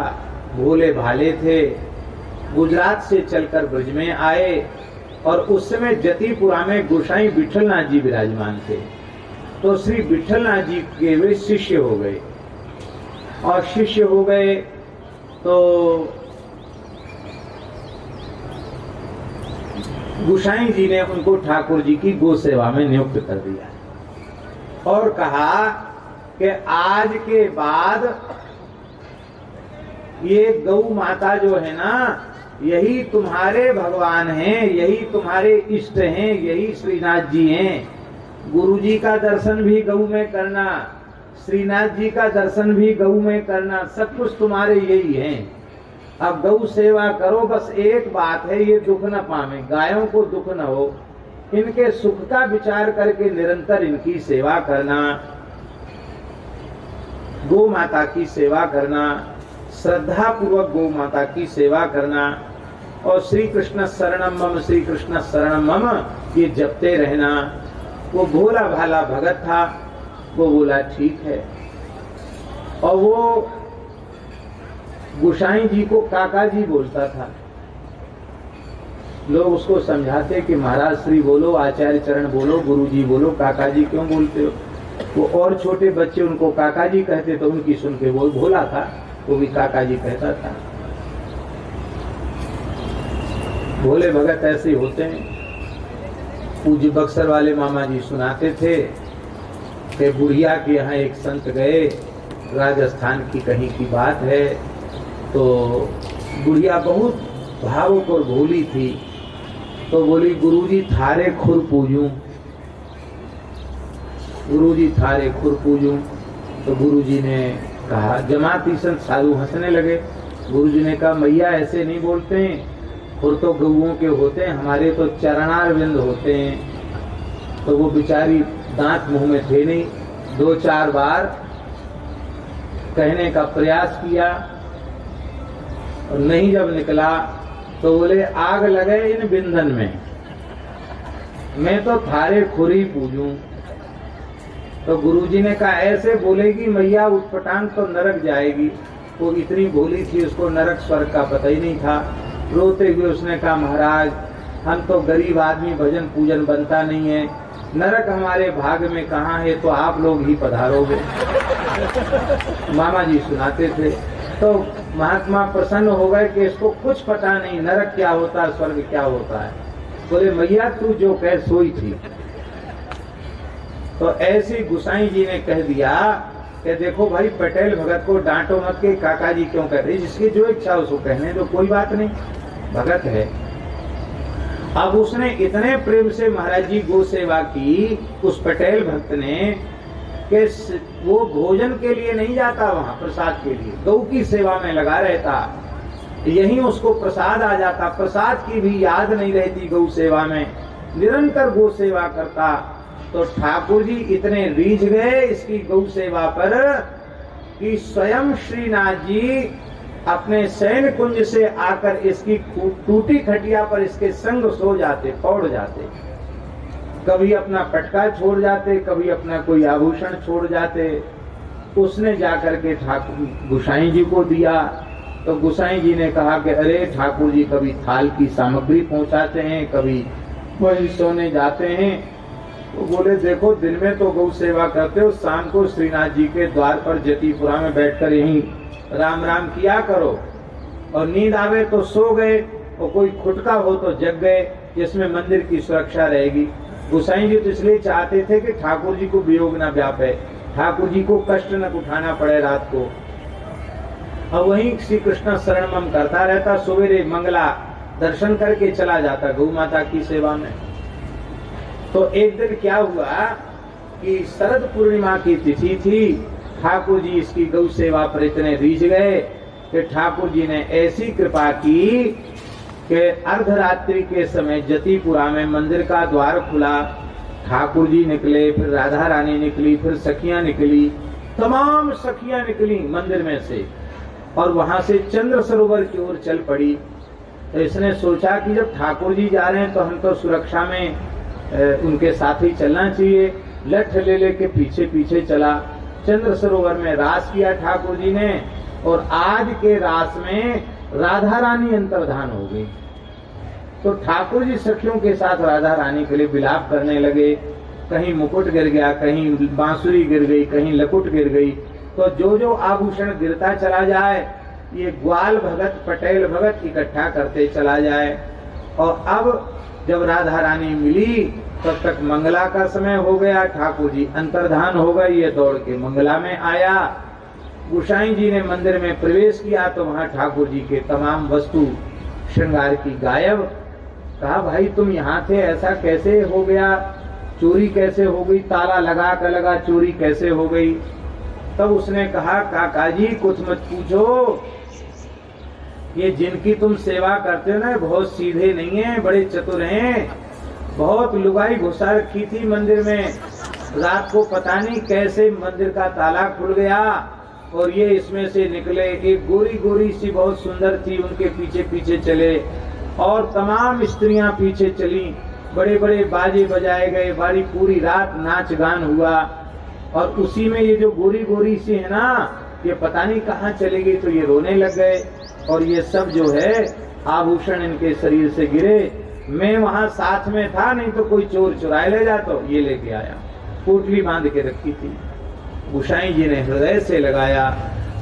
भोले भाले थे, गुजरात से चलकर ब्रज में आए और उस समय जतीपुरा में गोसाई विठलनाथ जी विराजमान थे। तो श्री विठलनाथ जी के वे शिष्य हो गए और शिष्य हो गए तो गोसाई जी ने उनको ठाकुर जी की गो सेवा में नियुक्त कर दिया और कहा कि आज के बाद ये गौ माता जो है ना, यही तुम्हारे भगवान हैं, यही तुम्हारे इष्ट हैं, यही श्रीनाथ जी हैं। गुरु जी का दर्शन भी गऊ में करना, श्रीनाथ जी का दर्शन भी गऊ में करना, सब कुछ तुम्हारे यही हैं। अब गौ सेवा करो, बस एक बात है, ये दुख न पावे, गायों को दुख न हो, इनके सुख का विचार करके निरंतर इनकी सेवा करना, गौ माता की सेवा करना, श्रद्धा पूर्वक गौ माता की सेवा करना और श्री कृष्ण शरणम मम, श्री कृष्ण शरणम मम ये जपते रहना। वो भोला भाला भगत था, वो बोला ठीक है। और वो गोसाई जी को काका जी बोलता था। लोग उसको समझाते कि महाराज श्री बोलो, आचार्य चरण बोलो, गुरु जी बोलो, काका जी क्यों बोलते हो। वो और छोटे बच्चे उनको काका जी कहते तो उनकी सुन के वो भोला था, वो भी काका जी कहता था। भोले भगत ऐसे होते हैं। पूज्य बक्सर वाले मामा जी सुनाते थे कि बुढ़िया के यहाँ एक संत गए, राजस्थान की कहीं की बात है, तो बुढ़िया बहुत भावुक और भोली थी, तो बोली गुरुजी थारे खुर पूजूं, गुरुजी थारे खुर पूजूं। तो गुरुजी ने कहा, जमाती संत साधु हंसने लगे। गुरुजी ने कहा मैया ऐसे नहीं बोलते हैं, खुर तो गऊओं के होते हैं, हमारे तो चरणारविंद होते हैं। तो वो बेचारी दांत मुंह में थे नहीं, 2-4 बार कहने का प्रयास किया और नहीं जब निकला तो बोले आग लगे इन बिंदन में, मैं तो थारे खुरी पूजूं। तो गुरुजी ने कहा ऐसे बोलेगी मैया उटपटांग तो नरक जाएगी। वो इतनी भोली थी, उसको नरक स्वर्ग का पता ही नहीं था। रोते हुए उसने कहा महाराज हम तो गरीब आदमी, भजन पूजन बनता नहीं है, नरक हमारे भाग में कहाँ है, तो आप लोग ही पधारोगे। मामा जी सुनाते थे। तो महात्मा प्रसन्न हो गए कि इसको कुछ पता नहीं, नरक क्या होता है, स्वर्ग क्या होता है। बोले मैया तू जो कह सोई थी। तो ऐसी गोसाई जी ने कह दिया कि देखो भाई पटेल भगत को डांटो मत के काका जी क्यों कहते हैं, जिसकी जो इच्छा उसको कहने तो कोई बात नहीं, भगत है। अब उसने इतने प्रेम से महाराज जी गो सेवा की उस पटेल भक्त ने कि वो भोजन के लिए नहीं जाता वहां प्रसाद के लिए, गौ की सेवा में लगा रहता। यहीं उसको प्रसाद आ जाता, प्रसाद की भी याद नहीं रहती, गौ सेवा में निरंतर गो सेवा करता। तो ठाकुर जी इतने रीझ गए इसकी गौ सेवा पर कि स्वयं श्रीनाथ जी अपने शयन कुंज से आकर इसकी टूटी खटिया पर इसके संग सो जाते, पौड़ जाते। कभी अपना पटका छोड़ जाते, कभी अपना कोई आभूषण छोड़ जाते। उसने जाकर के ठाकुर गोसाई जी को दिया। तो गोसाई जी ने कहा कि अरे ठाकुर जी कभी थाल की सामग्री पहुंचाते हैं, कभी वही सोने जाते हैं। तो बोले देखो दिन में तो गौ सेवा करते हो, शाम को श्रीनाथ जी के द्वार पर जतीपुरा में बैठकर यहीं राम राम किया करो, और नींद आवे तो सो गए, और कोई खुटका हो तो जग गए, जिसमें मंदिर की सुरक्षा रहेगी। गोसाई जी तो इसलिए चाहते थे कि ठाकुर जी को वियोग न व्यापे, ठाकुर जी को कष्ट न उठाना पड़े रात को। और वहीं श्री कृष्ण शरणमम करता रहता, सवेरे मंगला दर्शन करके चला जाता गौ माता की सेवा में। तो एक दिन क्या हुआ कि शरद पूर्णिमा की तिथि थी, ठाकुर जी इसकी गौ सेवा पर इतने रीझ गए कि ठाकुर जी ने ऐसी कृपा की कि अर्धरात्रि के समय जतीपुरा में मंदिर का द्वार खुला, ठाकुर जी निकले, फिर राधा रानी निकली, फिर सखियां निकली, तमाम सखियां निकली मंदिर में से, और वहां से चंद्र सरोवर की ओर चल पड़ी। तो इसने सोचा कि जब ठाकुर जी जा रहे हैं तो हम तो सुरक्षा में उनके साथ ही चलना चाहिए। लठ ले लेके पीछे पीछे चला। चंद्र सरोवर में रास किया ठाकुर जी ने, और आज के रास में राधा रानी अंतर्धान हो गई। तो ठाकुर जी सखियों के साथ राधा रानी के लिए विलाप करने लगे। कहीं मुकुट गिर गया, कहीं बांसुरी गिर गई, कहीं लकुट गिर गई। तो जो जो आभूषण गिरता चला जाए, ये ग्वाल भगत पटेल भगत इकट्ठा करते चला जाए। और अब जब राधा रानी मिली तब तक मंगला का समय हो गया। ठाकुर जी अंतर्धान हो गए। ये दौड़ के मंगला में आया। गोसाई जी ने मंदिर में प्रवेश किया तो वहां ठाकुर जी के तमाम वस्तु श्रृंगार की गायब। कहा भाई तुम यहाँ थे, ऐसा कैसे हो गया, चोरी कैसे हो गई, ताला लगा चोरी कैसे हो गई। तब उसने कहा काका जी कुछ मत पूछो, ये जिनकी तुम सेवा करते हो ना बहुत सीधे नहीं है, बड़े चतुर हैं। बहुत लुगाई घुसा रखी थी मंदिर में, रात को पता नहीं कैसे मंदिर का ताला खुल गया और ये इसमें से निकले। एक गोरी गोरी सी बहुत सुंदर थी, उनके पीछे पीछे चले और तमाम स्त्रियां पीछे चली। बड़े बड़े बाजे बजाए गए, बड़ी पूरी रात नाच गान हुआ। और उसी में ये जो गोरी गोरी सी है ना, ये पता नहीं कहाँ चले गई। तो ये रोने लग गए और ये सब जो है आभूषण इनके शरीर से गिरे। मैं वहां साथ में था, नहीं तो कोई चोर चुराए ले जाता। तो ये लेके आया, पोटली बांध के रखी थी। गोसाई जी ने हृदय से लगाया,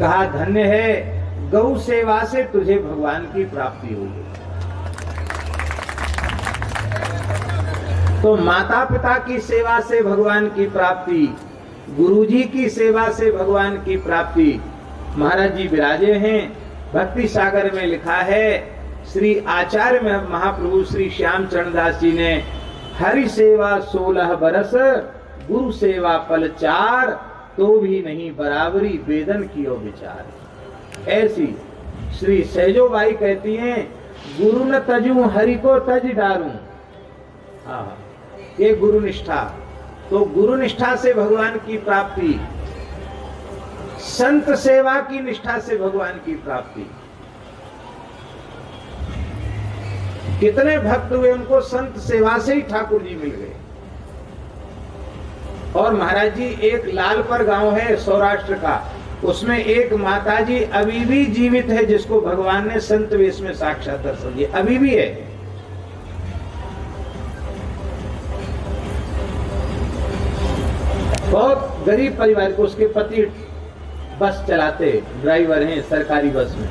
कहा धन्य है गौ सेवा से तुझे भगवान की प्राप्ति हुई। तो माता पिता की सेवा से भगवान की प्राप्ति, गुरुजी की सेवा से भगवान की प्राप्ति। महाराज जी विराजे हैं। भक्ति सागर में लिखा है, श्री आचार्य में महाप्रभु श्री श्याम चरण दास जी ने हरि सेवा 16 बरस, गुरु सेवा पल 4, तो भी नहीं बराबरी वेदन कियो विचार। ऐसी श्री सहजोबाई कहती हैं, गुरु न तजू हरि को तज डारूं। ये गुरु निष्ठा। तो गुरु निष्ठा से भगवान की प्राप्ति, संत सेवा की निष्ठा से भगवान की प्राप्ति। कितने भक्त हुए, उनको संत सेवा से ही ठाकुर जी मिल गए। और महाराज जी एक लालपर गांव है सौराष्ट्र का, उसमें एक माताजी अभी भी जीवित है जिसको भगवान ने संत वेश में साक्षात दर्शन दिया, अभी भी है। बहुत गरीब परिवार को, उसके पति बस चलाते, ड्राइवर हैं सरकारी बस में।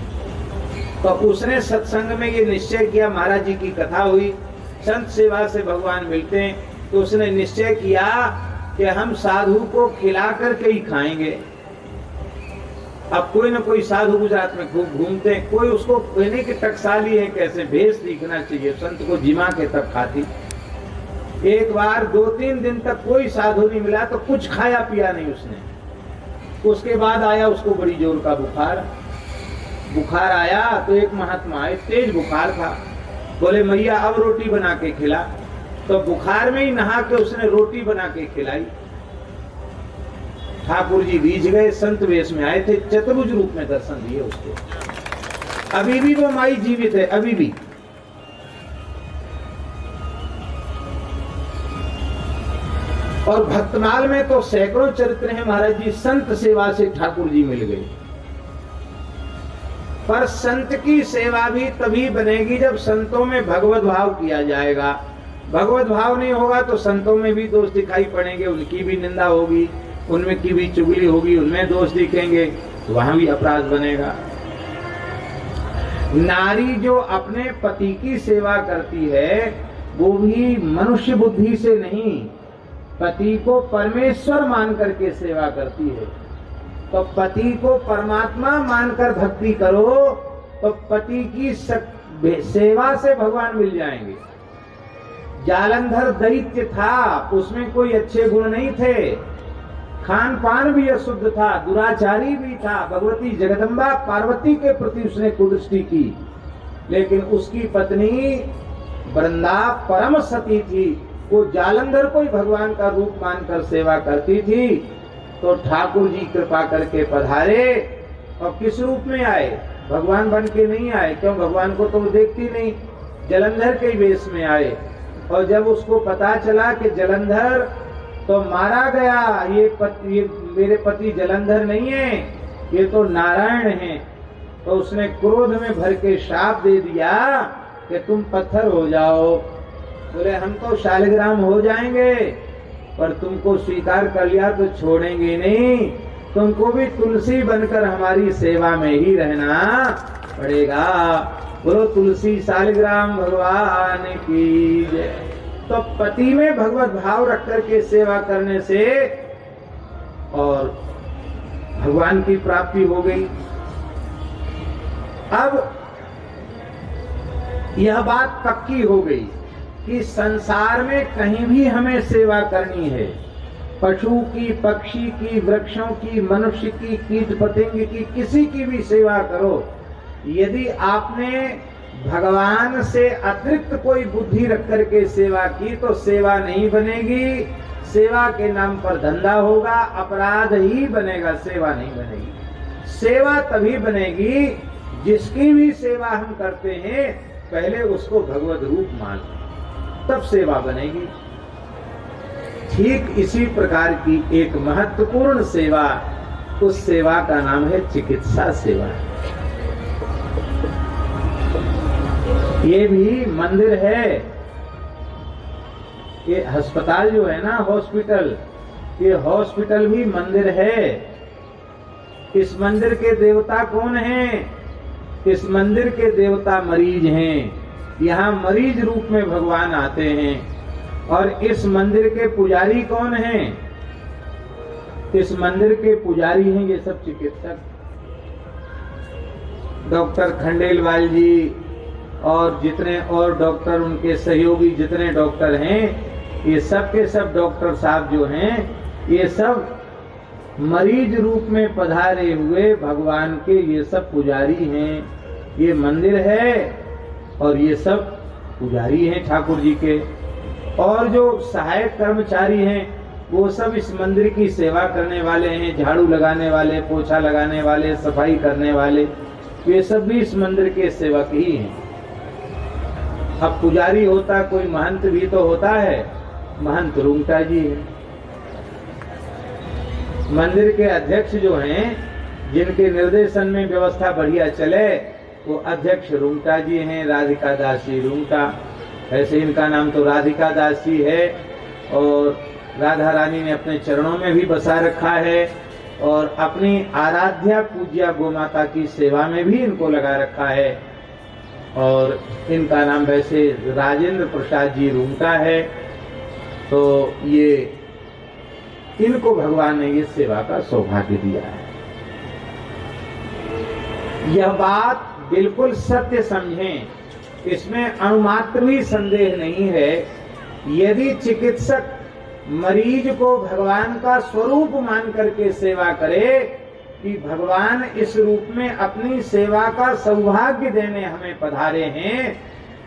तो उसने सत्संग में ये निश्चय किया, महाराज जी की कथा हुई, संत सेवा से भगवान मिलते हैं। तो उसने निश्चय किया कि हम साधु को खिला करके ही खाएंगे। अब कोई न कोई साधु गुजरात में खूब घूमते हैं, कोई उसको कहने की टकसाली है, कैसे भेष दिखना चाहिए, संत को जिमा के तब खाती। एक बार 2-3 दिन तक कोई साधु नहीं मिला तो कुछ खाया पिया नहीं उसने। उसके बाद आया उसको बड़ी जोर का बुखार आया। तो एक महात्मा आए, तेज बुखार था, बोले मैया अब रोटी बना के खिला। तो बुखार में ही नहा के उसने रोटी बना के खिलाई। ठाकुर जी बीज गए, संत वेश में आए थे, चतुर्भुज रूप में दर्शन दिए उसको। अभी भी वो माई जीवित है, अभी भी। और भक्तमाल में तो सैकड़ों चरित्र हैं महाराज जी, संत सेवा से ठाकुर जी मिल गए। पर संत की सेवा भी तभी बनेगी जब संतों में भगवत भाव किया जाएगा। भगवत भाव नहीं होगा तो संतों में भी दोष दिखाई पड़ेंगे, उनकी भी निंदा होगी, उनमें की भी चुगली होगी, उनमें दोष दिखेंगे, तो वहां भी अपराध बनेगा। नारी जो अपने पति की सेवा करती है वो भी मनुष्य बुद्धि से नहीं, पति को परमेश्वर मान करके सेवा करती है। तो पति को परमात्मा मानकर भक्ति करो तो पति की सेवा से भगवान मिल जाएंगे। जालंधर दैत्य था, उसमें कोई अच्छे गुण नहीं थे, खान पान भी अशुद्ध था, दुराचारी भी था। भगवती जगदम्बा पार्वती के प्रति उसने कुदृष्टि की, लेकिन उसकी पत्नी वृंदा परम सती थी, वो जालंधर को ही भगवान का रूप मानकर सेवा करती थी। तो ठाकुर जी कृपा करके पधारे और किस रूप में आए, भगवान बन के नहीं आए, क्यों, भगवान को तो वो देखती नहीं, जलंधर के वेश में आए। और जब उसको पता चला कि जलंधर तो मारा गया, ये मेरे पति जलंधर नहीं है, ये तो नारायण हैं, तो उसने क्रोध में भर के शाप दे दिया कि तुम पत्थर हो जाओ। बोले हम तो शालिग्राम हो जाएंगे, पर तुमको स्वीकार कर लिया तो छोड़ेंगे नहीं, तुमको भी तुलसी बनकर हमारी सेवा में ही रहना पड़ेगा। बोलो तुलसी शालिग्राम भगवान की जय। तो पति में भगवत भाव रख करके सेवा करने से और भगवान की प्राप्ति हो गई। अब यह बात पक्की हो गई कि संसार में कहीं भी हमें सेवा करनी है, पशु की, पक्षी की, वृक्षों की, मनुष्य की, कीट पतंग की, किसी की भी सेवा करो, यदि आपने भगवान से अतिरिक्त कोई बुद्धि रख करके सेवा की तो सेवा नहीं बनेगी। सेवा के नाम पर धंधा होगा, अपराध ही बनेगा, सेवा नहीं बनेगी। सेवा तभी बनेगी जिसकी भी सेवा हम करते हैं पहले उसको भगवत रूप मान, तब सेवा बनेगी। ठीक इसी प्रकार की एक महत्वपूर्ण सेवा, उस सेवा का नाम है चिकित्सा सेवा। ये भी मंदिर है, ये अस्पताल जो है ना, हॉस्पिटल, ये हॉस्पिटल भी मंदिर है। इस मंदिर के देवता कौन हैं? इस मंदिर के देवता मरीज हैं। यहाँ मरीज रूप में भगवान आते हैं। और इस मंदिर के पुजारी कौन हैं? इस मंदिर के पुजारी हैं ये सब चिकित्सक, डॉक्टर खंडेलवाल जी और जितने और डॉक्टर, उनके सहयोगी जितने डॉक्टर हैं, ये सब के सब डॉक्टर साहब जो हैं, ये सब मरीज रूप में पधारे हुए भगवान के ये सब पुजारी हैं। ये मंदिर है और ये सब पुजारी हैं ठाकुर जी के। और जो सहायक कर्मचारी हैं वो सब इस मंदिर की सेवा करने वाले हैं, झाड़ू लगाने वाले, पोछा लगाने वाले, सफाई करने वाले, ये सब भी इस मंदिर के सेवक ही हैं। अब पुजारी होता कोई महंत भी तो होता है, महंत रूंगटा जी है। मंदिर के अध्यक्ष जो हैं, जिनके निर्देशन में व्यवस्था बढ़िया चले, वो अध्यक्ष रूंगटा जी हैं, राधिका दास जी रूंगटा। ऐसे इनका नाम तो राधिका दास जी है और राधा रानी ने अपने चरणों में भी बसा रखा है और अपनी आराध्या पूज्या गोमाता की सेवा में भी इनको लगा रखा है। और इनका नाम वैसे राजेंद्र प्रसाद जी रूंगटा है। तो ये इनको भगवान ने ये सेवा का सौभाग्य दिया है। यह बात बिल्कुल सत्य समझें, इसमें अणुमात्र भी संदेह नहीं है। यदि चिकित्सक मरीज को भगवान का स्वरूप मान करके सेवा करे कि भगवान इस रूप में अपनी सेवा का सौभाग्य देने हमें पधारे हैं,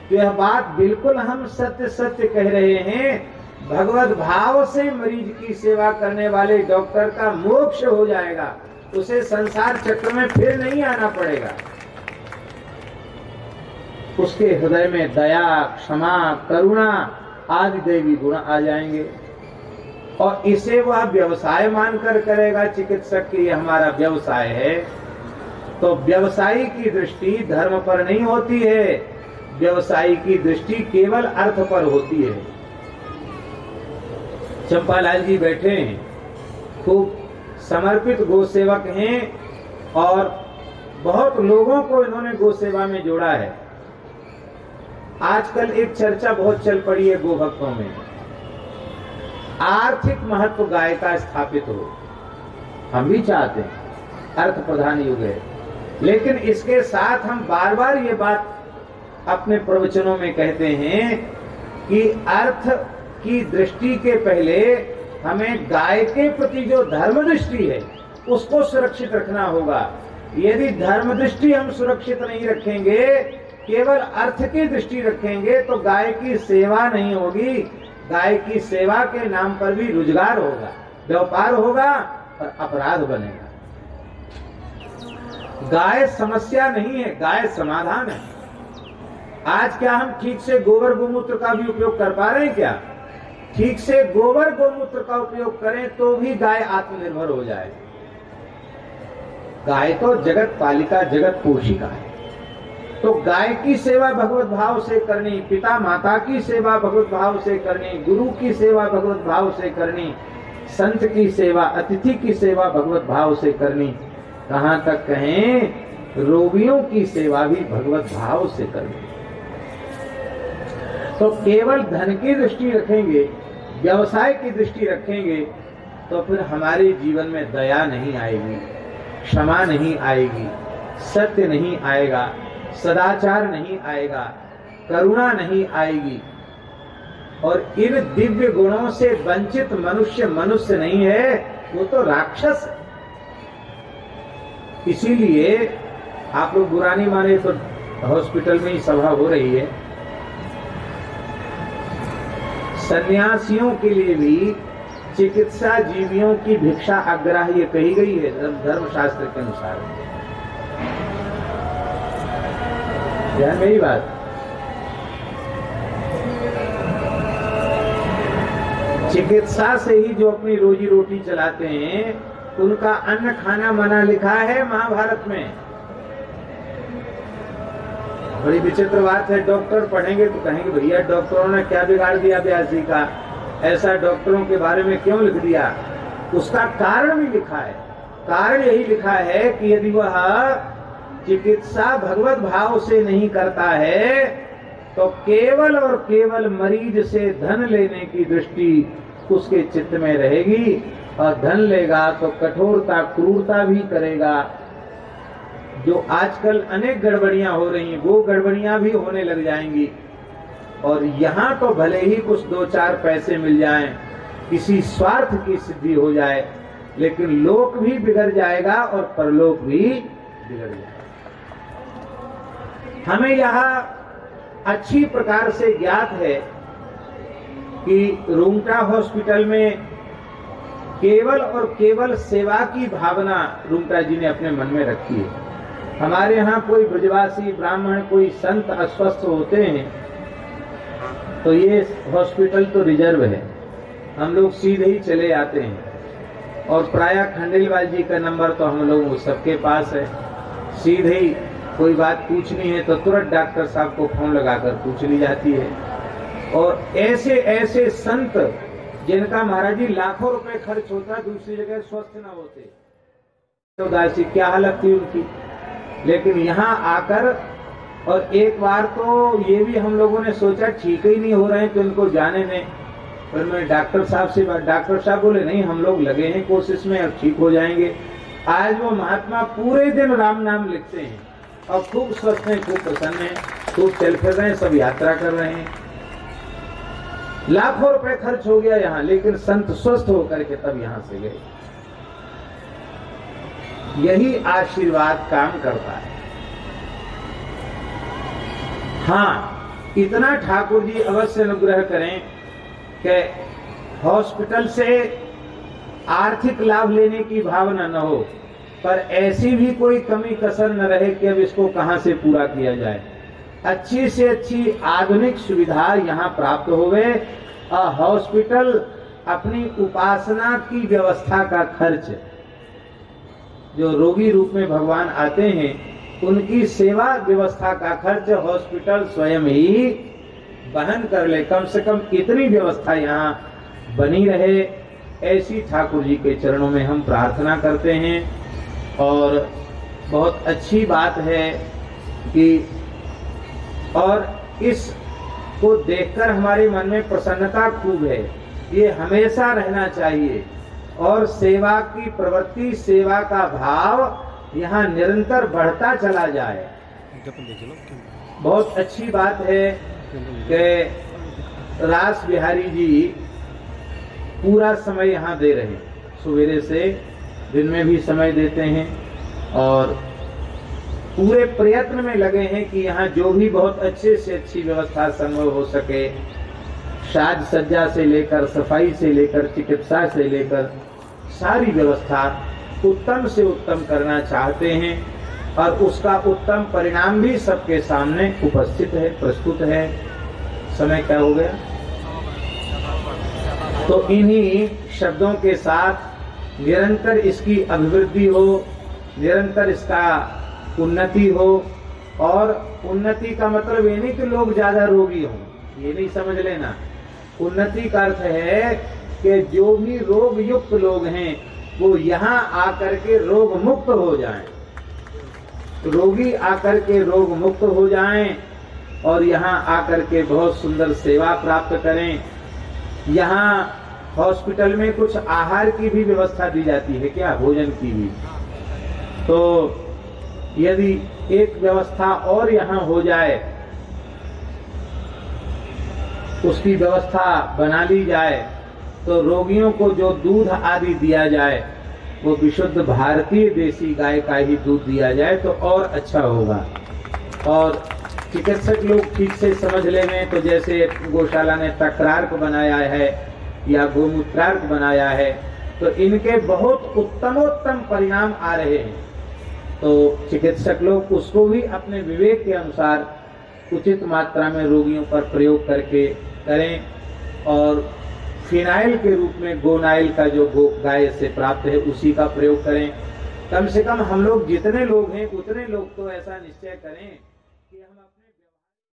तो यह बात बिल्कुल हम सत्य सत्य कह रहे हैं। भगवत भाव से मरीज की सेवा करने वाले डॉक्टर का मोक्ष हो जाएगा, उसे संसार चक्र में फिर नहीं आना पड़ेगा। उसके हृदय में दया, क्षमा, करुणा आदि दैवी गुण आ जाएंगे और इसे वह व्यवसाय मानकर करेगा चिकित्सक की, हमारा व्यवसाय है। तो व्यवसायी की दृष्टि धर्म पर नहीं होती है, व्यवसायी की दृष्टि केवल अर्थ पर होती है। चंपालाल जी बैठे हैं, खूब समर्पित गो सेवक हैं और बहुत लोगों को इन्होंने गो सेवा में जोड़ा है। आजकल एक चर्चा बहुत चल पड़ी है गो भक्तों में, आर्थिक महत्व गाय का स्थापित हो। हम भी चाहते हैं, अर्थ प्रधान युग है, लेकिन इसके साथ हम बार बार ये बात अपने प्रवचनों में कहते हैं कि अर्थ की दृष्टि के पहले हमें गाय के प्रति जो धर्म दृष्टि है उसको सुरक्षित रखना होगा। यदि धर्म दृष्टि हम सुरक्षित नहीं रखेंगे, केवल अर्थ की दृष्टि रखेंगे, तो गाय की सेवा नहीं होगी। गाय की सेवा के नाम पर भी रोजगार होगा, व्यापार होगा और अपराध बनेगा। गाय समस्या नहीं है, गाय समाधान है। आज क्या हम ठीक से गोबर गोमूत्र का भी उपयोग कर पा रहे हैं? क्या ठीक से गोबर गोमूत्र का उपयोग करें तो भी गाय आत्मनिर्भर हो जाए। गाय तो जगत पालिका, जगत पोषिका है। तो गाय की सेवा भगवत भाव से करनी, पिता माता की सेवा भगवत भाव से करनी, गुरु की सेवा भगवत भाव से करनी, संत की सेवा, अतिथि की सेवा भगवत भाव से करनी, कहां तक कहें रोगियों की सेवा भी भगवत भाव से करनी। तो केवल धन की दृष्टि रखेंगे, व्यवसाय की दृष्टि रखेंगे, तो फिर हमारे जीवन में दया नहीं आएगी, क्षमा नहीं आएगी, सत्य नहीं आएगा, सदाचार नहीं आएगा, करुणा नहीं आएगी। और इन दिव्य गुणों से वंचित मनुष्य मनुष्य नहीं है, वो तो राक्षस है। इसीलिए आप लोग बुरा नहीं माने तो हॉस्पिटल में ही सभा हो रही है, सन्यासियों के लिए भी चिकित्सा जीवियों की भिक्षा अग्राह्य कही गई है धर्मशास्त्र के अनुसार। ध्यान मेरी बात, चिकित्सा से ही जो अपनी रोजी रोटी चलाते हैं उनका अन्न खाना मना लिखा है महाभारत में। बड़ी विचित्र बात है, डॉक्टर पढ़ेंगे तो कहेंगे भैया डॉक्टरों ने क्या बिगाड़ दिया ब्यासी का, ऐसा डॉक्टरों के बारे में क्यों लिख दिया। उसका कारण भी लिखा है। कारण यही लिखा है कि यदि वह चिकित्सा भगवत भाव से नहीं करता है तो केवल और केवल मरीज से धन लेने की दृष्टि उसके चित्त में रहेगी, और धन लेगा तो कठोरता क्रूरता भी करेगा। जो आजकल अनेक गड़बड़ियां हो रही हैं वो गड़बड़ियां भी होने लग जाएंगी। और यहाँ तो भले ही कुछ दो चार पैसे मिल जाएं, किसी स्वार्थ की सिद्धि हो जाए, लेकिन लोक भी बिगड़ जाएगा और परलोक भी बिगड़ जाएगा। हमें यहाँ अच्छी प्रकार से ज्ञात है कि रूंगटा हॉस्पिटल में केवल और केवल सेवा की भावना रूंगटा जी ने अपने मन में रखी है। हमारे यहाँ कोई ब्रजवासी ब्राह्मण कोई संत अस्वस्थ होते हैं तो ये हॉस्पिटल तो रिजर्व है, हम लोग सीधे ही चले आते हैं। और प्रायः खंडेलवाल जी का नंबर तो हम लोग सबके पास है, सीधे ही कोई बात पूछनी है तो तुरंत डॉक्टर साहब को फोन लगाकर पूछ ली जाती है। और ऐसे ऐसे संत जिनका महाराज जी लाखों रुपए खर्च होता दूसरी जगह स्वस्थ न होते, तो दासी क्या हालत थी उनकी। लेकिन यहाँ आकर, और एक बार तो ये भी हम लोगों ने सोचा ठीक ही नहीं हो रहे हैं तो इनको जाने दें, पर मैं डॉक्टर साहब से डॉक्टर साहब बोले नहीं हम लोग लगे हैं कोशिश में, अब ठीक हो जाएंगे। आज वो महात्मा पूरे दिन राम नाम लिखते हैं और खूब स्वस्थ हैं, खूब प्रसन्न हैं, खूब चल फिर रहे हैं, सब यात्रा कर रहे हैं। लाखों रुपए खर्च हो गया यहाँ, लेकिन संत स्वस्थ होकर के तब यहाँ से गए। यही आशीर्वाद काम करता है। हाँ, इतना ठाकुर जी अवश्य अनुग्रह करें कि हॉस्पिटल से आर्थिक लाभ लेने की भावना न हो, पर ऐसी भी कोई कमी कसर न रहे कि अब इसको कहां से पूरा किया जाए। अच्छी से अच्छी आधुनिक सुविधा यहाँ प्राप्त होवे। हॉस्पिटल अपनी उपासना की व्यवस्था का खर्च, जो रोगी रूप में भगवान आते हैं उनकी सेवा व्यवस्था का खर्च हॉस्पिटल स्वयं ही वहन कर ले। कम से कम इतनी व्यवस्था यहाँ बनी रहे, ऐसी ठाकुर जी के चरणों में हम प्रार्थना करते हैं। और बहुत अच्छी बात है कि और इस को देखकर हमारे मन में प्रसन्नता खूब है, ये हमेशा रहना चाहिए। और सेवा की प्रवृत्ति, सेवा का भाव यहाँ निरंतर बढ़ता चला जाए। बहुत अच्छी बात है कि रास बिहारी जी पूरा समय यहाँ दे रहे हैं, सवेरे से दिन में भी समय देते हैं और पूरे प्रयत्न में लगे हैं कि यहाँ जो भी बहुत अच्छे से अच्छी व्यवस्था संभव हो सके, साज सज्जा से लेकर सफाई से लेकर चिकित्सा से लेकर सारी व्यवस्था उत्तम से उत्तम करना चाहते हैं। और उसका उत्तम परिणाम भी सबके सामने उपस्थित है, प्रस्तुत है। समय क्या हो गया? तो इन्हीं शब्दों के साथ निरंतर इसकी अभिवृद्धि हो, निरंतर इसका उन्नति हो। और उन्नति का मतलब ये नहीं कि लोग ज्यादा रोगी हों, ये नहीं समझ लेना। उन्नति का अर्थ है कि जो भी रोग युक्त लोग हैं वो यहाँ आकर के रोग मुक्त हो जाएं, रोगी आकर के रोग मुक्त हो जाएं और यहाँ आकर के बहुत सुंदर सेवा प्राप्त करें। यहाँ हॉस्पिटल में कुछ आहार की भी व्यवस्था दी जाती है, क्या भोजन की भी। तो यदि एक व्यवस्था और यहाँ हो जाए, उसकी व्यवस्था बना ली जाए, तो रोगियों को जो दूध आदि दिया जाए वो विशुद्ध भारतीय देसी गाय का ही दूध दिया जाए तो और अच्छा होगा। और चिकित्सक लोग ठीक से समझ लेंगे तो जैसे गौशाला ने तक्रार्क बनाया है या गोमूत्रार्क बनाया है, तो इनके बहुत उत्तमोत्तम परिणाम आ रहे हैं। तो चिकित्सक लोग उसको भी अपने विवेक के अनुसार उचित मात्रा में रोगियों पर प्रयोग करके करें। और फिनाइल के रूप में गोनाइल का जो गाय से प्राप्त है उसी का प्रयोग करें। कम से कम हम लोग जितने लोग हैं उतने लोग तो ऐसा निश्चय करें कि हम अपने